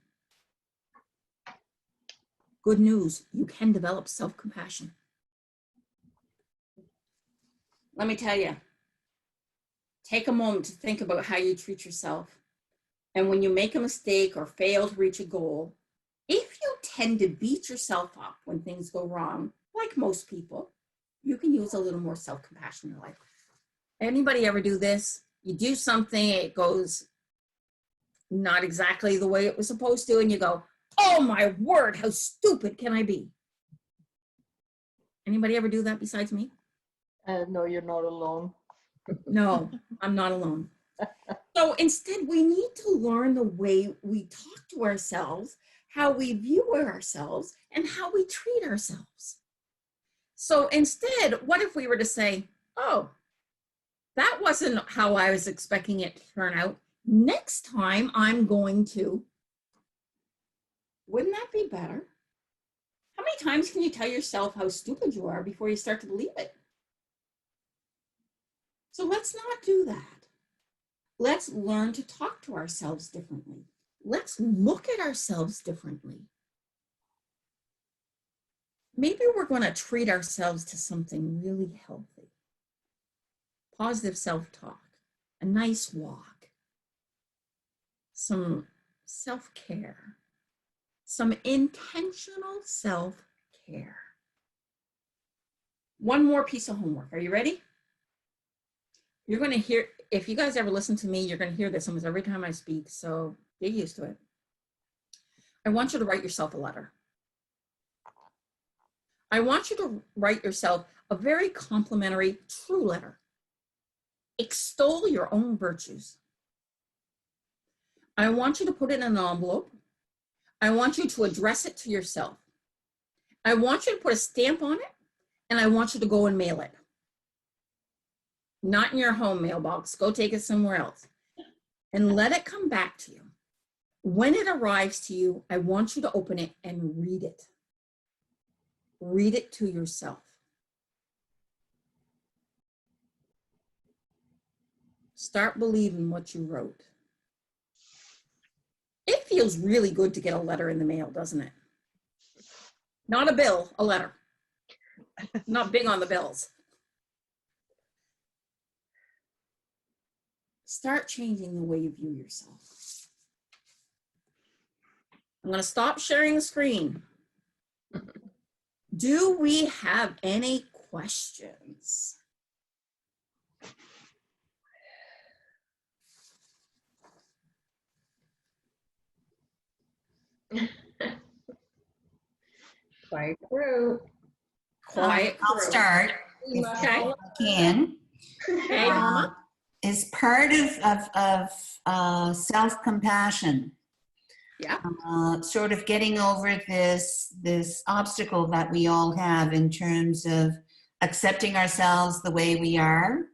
[SPEAKER 2] Good news, you can develop self-compassion. Let me tell you, take a moment to think about how you treat yourself. And when you make a mistake or fail to reach a goal, if you tend to beat yourself up when things go wrong, like most people, you can use a little more self-compassion in your life. Anybody ever do this? You do something, it goes not exactly the way it was supposed to, and you go, oh my word, how stupid can I be? Anybody ever do that besides me?
[SPEAKER 1] No, you're not alone.
[SPEAKER 2] No, I'm not alone. So instead, we need to learn the way we talk to ourselves, how we view ourselves, and how we treat ourselves. So instead, what if we were to say, oh, that wasn't how I was expecting it to turn out. Next time I'm going to, wouldn't that be better? How many times can you tell yourself how stupid you are before you start to believe it? So let's not do that. Let's learn to talk to ourselves differently. Let's look at ourselves differently. Maybe we're going to treat ourselves to something really healthy. Positive self-talk, a nice walk, some self-care, some intentional self-care. One more piece of homework. Are you ready? You're going to hear, if you guys ever listen to me, you're going to hear this almost every time I speak, so get used to it. I want you to write yourself a letter. I want you to write yourself a very complimentary, true letter. Extol your own virtues. I want you to put it in an envelope. I want you to address it to yourself. I want you to put a stamp on it, and I want you to go and mail it. Not in your home mailbox. Go take it somewhere else. And let it come back to you. When it arrives to you, I want you to open it and read it. Read it to yourself. Start believing what you wrote. It feels really good to get a letter in the mail, doesn't it? Not a bill, a letter. Not big on the bills. Start changing the way you view yourself. I'm going to stop sharing the screen. Do we have any questions?
[SPEAKER 4] Quiet crew.
[SPEAKER 2] Quiet
[SPEAKER 5] I'll
[SPEAKER 2] crew.
[SPEAKER 5] start if
[SPEAKER 2] Okay.
[SPEAKER 5] I can.
[SPEAKER 2] Okay, Mama.
[SPEAKER 5] As part of self-compassion,
[SPEAKER 2] Yeah.
[SPEAKER 5] sort of getting over this obstacle that we all have in terms of accepting ourselves the way we are.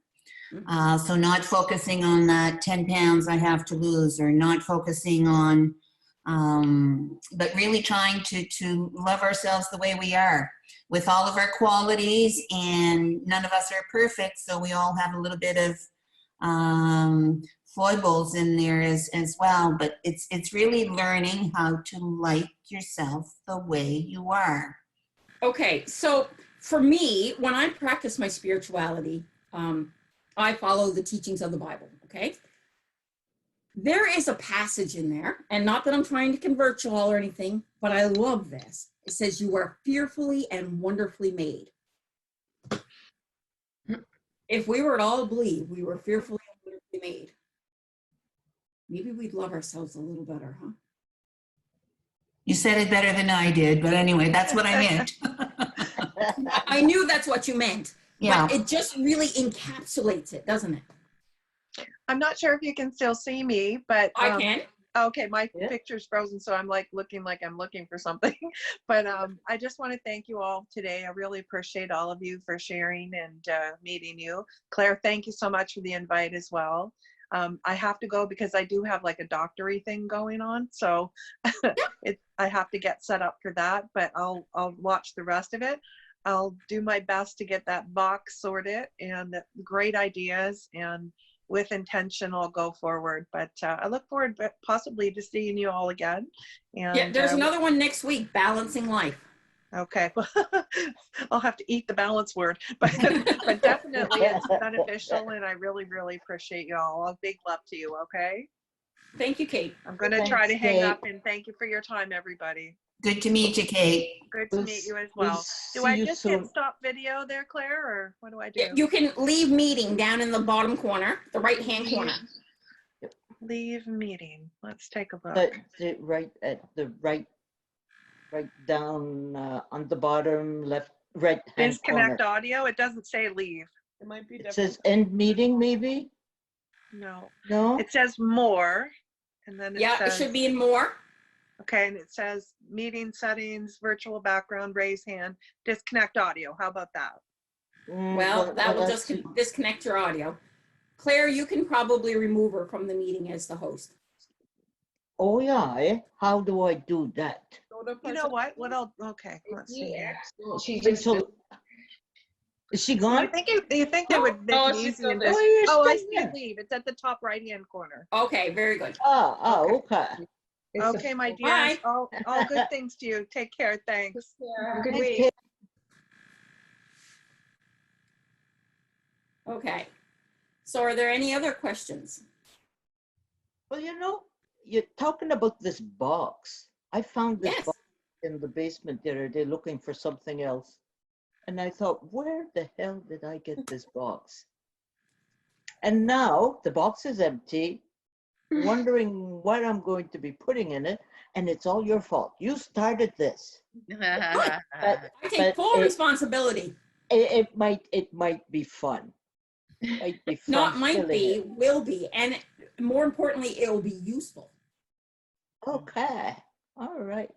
[SPEAKER 5] So not focusing on that 10 pounds I have to lose, or not focusing on, but really trying to love ourselves the way we are, with all of our qualities, and none of us are perfect, so we all have a little bit of foibles in there as well, but it's really learning how to like yourself the way you are.
[SPEAKER 2] Okay, so for me, when I practice my spirituality, I follow the teachings of the Bible, okay? There is a passage in there, and not that I'm trying to convert you all or anything, but I love this. It says, you are fearfully and wonderfully made. If we were to all believe we were fearfully and wonderfully made, maybe we'd love ourselves a little better, huh?
[SPEAKER 5] You said it better than I did, but anyway, that's what I meant.
[SPEAKER 2] I knew that's what you meant,
[SPEAKER 5] Yeah.
[SPEAKER 2] but it just really encapsulates it, doesn't it?
[SPEAKER 3] I'm not sure if you can still see me, but
[SPEAKER 2] I can.
[SPEAKER 3] okay, my
[SPEAKER 1] Yeah.
[SPEAKER 3] picture's frozen, so I'm like I'm looking for something. But I just want to thank you all today. I really appreciate all of you for sharing and meeting you. Claire, thank you so much for the invite as well. I have to go because I do have like a doctory thing going on, so I have to get set up for that. But I'll watch the rest of it. I'll do my best to get that box sorted, and great ideas, and with intention, I'll go forward. But I look forward possibly to seeing you all again. And
[SPEAKER 2] Yeah, there's another one next week, Balancing Life.
[SPEAKER 3] okay. I'll have to eat the balance word, but definitely it's beneficial, and I really, really appreciate you all. A big love to you, okay?
[SPEAKER 2] Thank you, Kate.
[SPEAKER 3] I'm going to try to
[SPEAKER 1] Thanks,
[SPEAKER 3] hang
[SPEAKER 1] Kate.
[SPEAKER 3] up, and thank you for your time, everybody.
[SPEAKER 5] Good to meet you, Kate.
[SPEAKER 3] Good to meet you as well. Do
[SPEAKER 1] See
[SPEAKER 3] I
[SPEAKER 1] you
[SPEAKER 3] just
[SPEAKER 1] soon.
[SPEAKER 3] hit stop video there, Claire, or what do I do?
[SPEAKER 2] You can leave meeting down in the bottom corner, the right-hand corner.
[SPEAKER 3] Leave meeting. Let's take a look.
[SPEAKER 1] Right at the right down on the bottom left right hand corner.
[SPEAKER 3] Disconnect audio. It doesn't say leave. It might be
[SPEAKER 1] It says end meeting, maybe?
[SPEAKER 3] No.
[SPEAKER 1] No?
[SPEAKER 3] It says more, and then it
[SPEAKER 2] Yeah,
[SPEAKER 3] says,
[SPEAKER 2] it should be in more.
[SPEAKER 3] okay, and it says meeting settings, virtual background, raise hand, disconnect audio. How about that?
[SPEAKER 2] Well, that will
[SPEAKER 1] let's
[SPEAKER 2] just
[SPEAKER 1] see.
[SPEAKER 2] disconnect your audio. Claire, you can probably remove her from the meeting as the host.
[SPEAKER 1] Oh, yeah, eh? How do I do that?
[SPEAKER 3] You know what? Okay, let's see. here.
[SPEAKER 4] She just,
[SPEAKER 1] Rachel, is she
[SPEAKER 3] You
[SPEAKER 1] gone?
[SPEAKER 3] think you think they would make
[SPEAKER 4] Oh,
[SPEAKER 3] it
[SPEAKER 4] she's
[SPEAKER 3] easy
[SPEAKER 4] still
[SPEAKER 3] and
[SPEAKER 4] there.
[SPEAKER 3] just,
[SPEAKER 1] Oh,
[SPEAKER 3] oh, I
[SPEAKER 1] you're
[SPEAKER 3] see
[SPEAKER 1] still
[SPEAKER 3] it leave. It's at the top right-hand corner.
[SPEAKER 2] Okay, very good.
[SPEAKER 1] Okay.
[SPEAKER 4] it's a-
[SPEAKER 3] Okay, my
[SPEAKER 2] Bye.
[SPEAKER 3] dears, all good things to you. Take care, thanks.
[SPEAKER 4] Have a good
[SPEAKER 1] Thanks,
[SPEAKER 4] week.
[SPEAKER 1] Kate.
[SPEAKER 2] Okay. So are there any other questions?
[SPEAKER 1] Well, you're talking about this box. I found this
[SPEAKER 2] Yes.
[SPEAKER 1] box in the basement the other day looking for something else. And I thought, where the hell did I get this box? And now the box is empty, wondering what I'm going to be putting in it. And it's all your fault. You started this. But,
[SPEAKER 2] I take
[SPEAKER 1] but
[SPEAKER 2] full responsibility.
[SPEAKER 1] it might be fun. Might be fun.
[SPEAKER 2] Not might
[SPEAKER 1] filling
[SPEAKER 2] be,
[SPEAKER 1] it.
[SPEAKER 2] will be. And more importantly, it will be useful.
[SPEAKER 1] Okay. All right.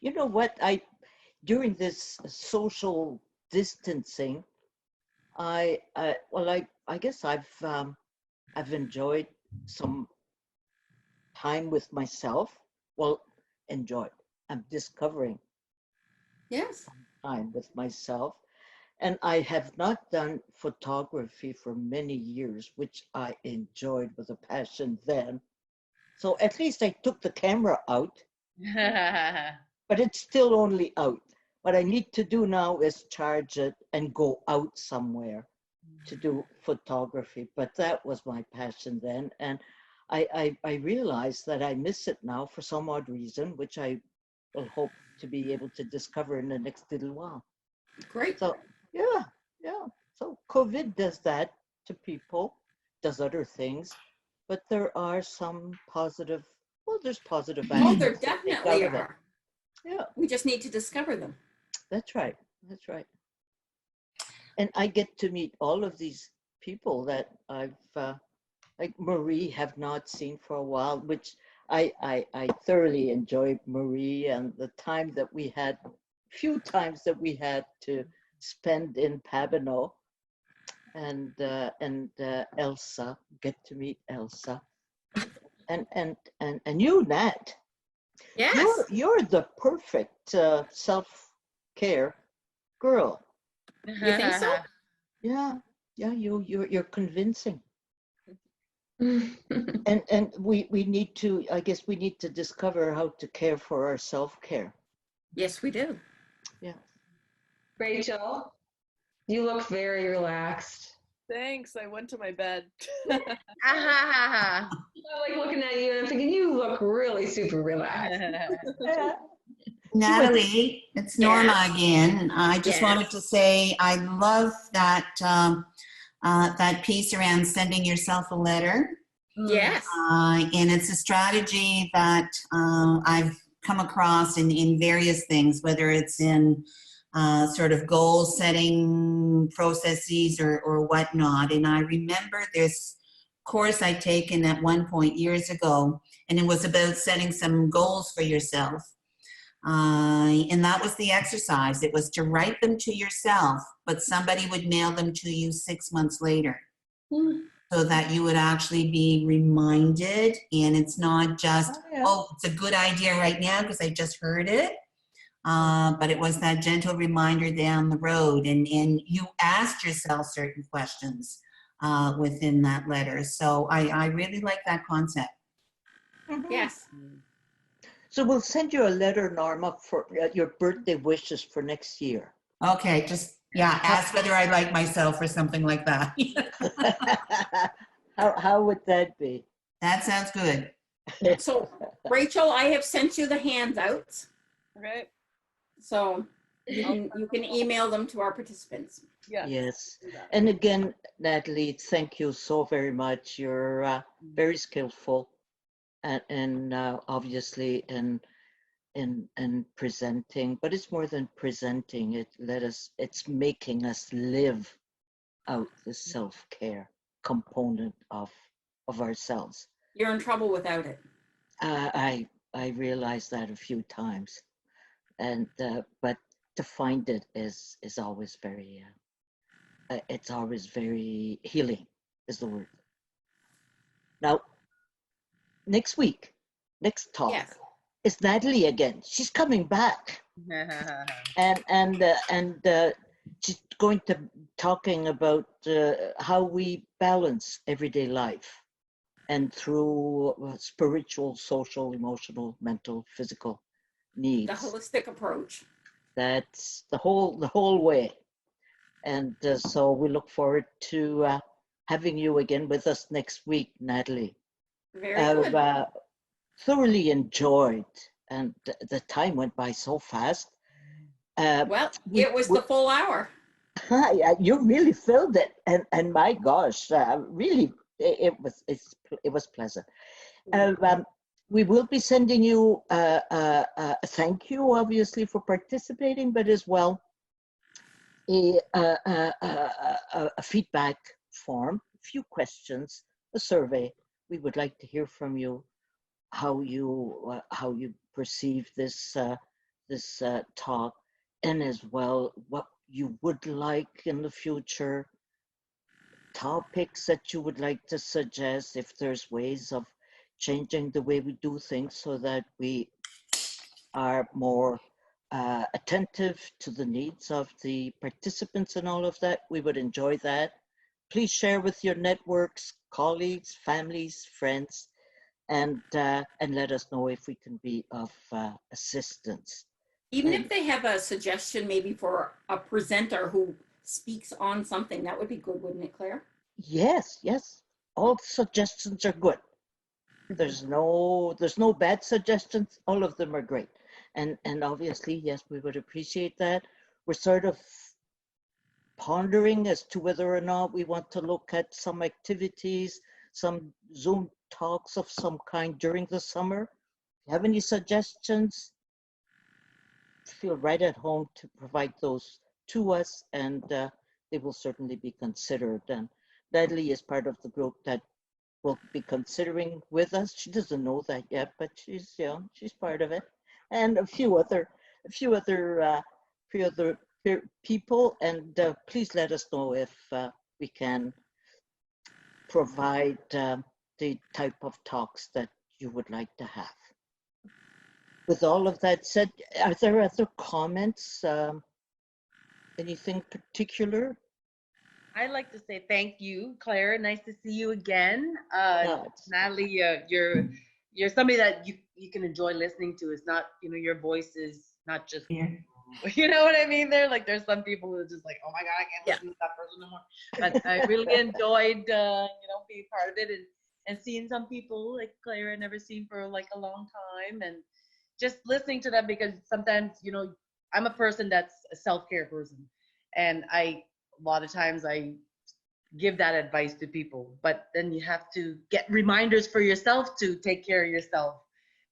[SPEAKER 1] You know what? During this social distancing, I guess I've enjoyed some time with myself. Well, enjoyed. I'm discovering
[SPEAKER 2] Yes.
[SPEAKER 1] time with myself. And I have not done photography for many years, which I enjoyed with a passion then. So at least I took the camera out, but it's still only out. What I need to do now is charge it and go out somewhere to do photography. But that was my passion then. And I realize that I miss it now for some odd reason, which I will hope to be able to discover in the next little while.
[SPEAKER 2] Great.
[SPEAKER 1] So yeah. So COVID does that to people, does other things, but there are some positive, there's positive
[SPEAKER 2] Oh, there
[SPEAKER 1] aspects to take out
[SPEAKER 2] definitely
[SPEAKER 1] of it.
[SPEAKER 2] are.
[SPEAKER 1] Yeah,
[SPEAKER 2] We just need to discover them.
[SPEAKER 1] that's right. That's right. And I get to meet all of these people that I've, like Marie, have not seen for a while, which I thoroughly enjoyed Marie and the time that we had, few times that we had to spend in Pabineau, and Elsa, get to meet Elsa, and you, Nat,
[SPEAKER 2] Yes.
[SPEAKER 1] you're the perfect self-care girl.
[SPEAKER 2] You think so?
[SPEAKER 1] Yeah, you're convincing. And we need to, I guess we need to discover how to care for our self-care.
[SPEAKER 2] Yes, we do.
[SPEAKER 1] Yeah.
[SPEAKER 4] Rachel, you look very relaxed.
[SPEAKER 6] Thanks. I went to my bed.
[SPEAKER 4] I'm like looking at you and I'm thinking, you look really super relaxed.
[SPEAKER 1] Yeah.
[SPEAKER 5] Natalie, it's Norma again. I just
[SPEAKER 2] Yes.
[SPEAKER 5] wanted to say I love that that piece around sending yourself a letter.
[SPEAKER 2] Yes.
[SPEAKER 5] And it's a strategy that I've come across in various things, whether it's in sort of goal setting processes or whatnot. And I remember this course I'd taken at one point years ago, and it was about setting some goals for yourself. And that was the exercise. It was to write them to yourself, but somebody would mail them to you 6 months later. So that you would actually be reminded, and it's not just, it's a good idea right now because I just heard it, but it was that gentle reminder down the road, and you asked yourself certain questions within that letter. So I really like that concept.
[SPEAKER 2] Yes.
[SPEAKER 1] So we'll send you a letter, Norma, for your birthday wishes for next year.
[SPEAKER 5] Okay, just, ask whether I like myself or something like that.
[SPEAKER 1] How would that be?
[SPEAKER 5] That sounds good.
[SPEAKER 2] So, Rachel, I have sent you the handouts.
[SPEAKER 6] Okay.
[SPEAKER 2] So you can email them to our participants.
[SPEAKER 6] Yeah.
[SPEAKER 1] Yes. And again, Natalie, thank you so very much. You're very skillful and obviously in presenting, but it's more than presenting. It's making us live out the self-care component of ourselves.
[SPEAKER 2] You're in trouble without it.
[SPEAKER 1] I realized that a few times, and but to find it is always very it's always very healing, is the word. Now, next week, next talk
[SPEAKER 2] Yes.
[SPEAKER 1] is Natalie again. She's coming back, and she's going to talking about how we balance everyday life, and through spiritual, social, emotional, mental, physical needs.
[SPEAKER 2] The holistic approach.
[SPEAKER 1] That's the whole way. And so we look forward to having you again with us next week, Natalie.
[SPEAKER 2] Very good.
[SPEAKER 1] I've thoroughly enjoyed, and the time went by so fast.
[SPEAKER 2] Well, it was the full hour.
[SPEAKER 1] You really filled it, and my gosh, really, it was pleasant. We will be sending you a thank you, obviously, for participating, but as well a feedback form, a few questions, a survey. We would like to hear from you how you perceive this talk, and as well what you would like in the future, topics that you would like to suggest, if there's ways of changing the way we do things so that we are more attentive to the needs of the participants and all of that. We would enjoy that. Please share with your networks, colleagues, families, friends, and let us know if we can be of assistance.
[SPEAKER 2] Even if they have a suggestion maybe for a presenter who speaks on something, that would be good, wouldn't it, Claire?
[SPEAKER 1] Yes, yes. All suggestions are good. There's no bad suggestions. All of them are great. And obviously, yes, we would appreciate that. We're sort of pondering as to whether or not we want to look at some activities, some Zoom talks of some kind during the summer. If you have any suggestions, feel right at home to provide those to us, and they will certainly be considered. And Natalie is part of the group that will be considering with us. She doesn't know that yet, but she's part of it, and a few other people. And please let us know if we can provide the type of talks that you would like to have. With all of that said, are there other comments? Anything particular?
[SPEAKER 7] I'd like to say thank you, Claire. Nice to see you again. Natalie, you're somebody that you can enjoy listening to. It's not, your voice is not just, you know what I mean? There's some people who are just like, oh my God, I can't listen to that person no more. But I really enjoyed, being part of it and seeing some people like Claire I'd never seen for like a long time, and just listening to them, because sometimes, I'm a person that's a self-care person, and a lot of times I give that advice to people, but then you have to get reminders for yourself to take care of yourself,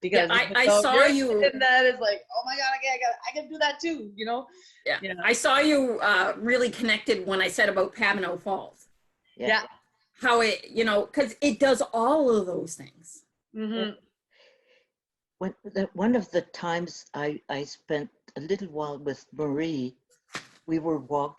[SPEAKER 7] because
[SPEAKER 2] I saw you
[SPEAKER 7] and that is like, oh my God, I can do that too,
[SPEAKER 2] Yeah. I saw you really connected when I said about Pabino Falls.
[SPEAKER 7] Yeah.
[SPEAKER 2] How it, because it does all of those things.
[SPEAKER 7] Mm-hmm.
[SPEAKER 1] One of the times I spent a little while with Marie, we were walking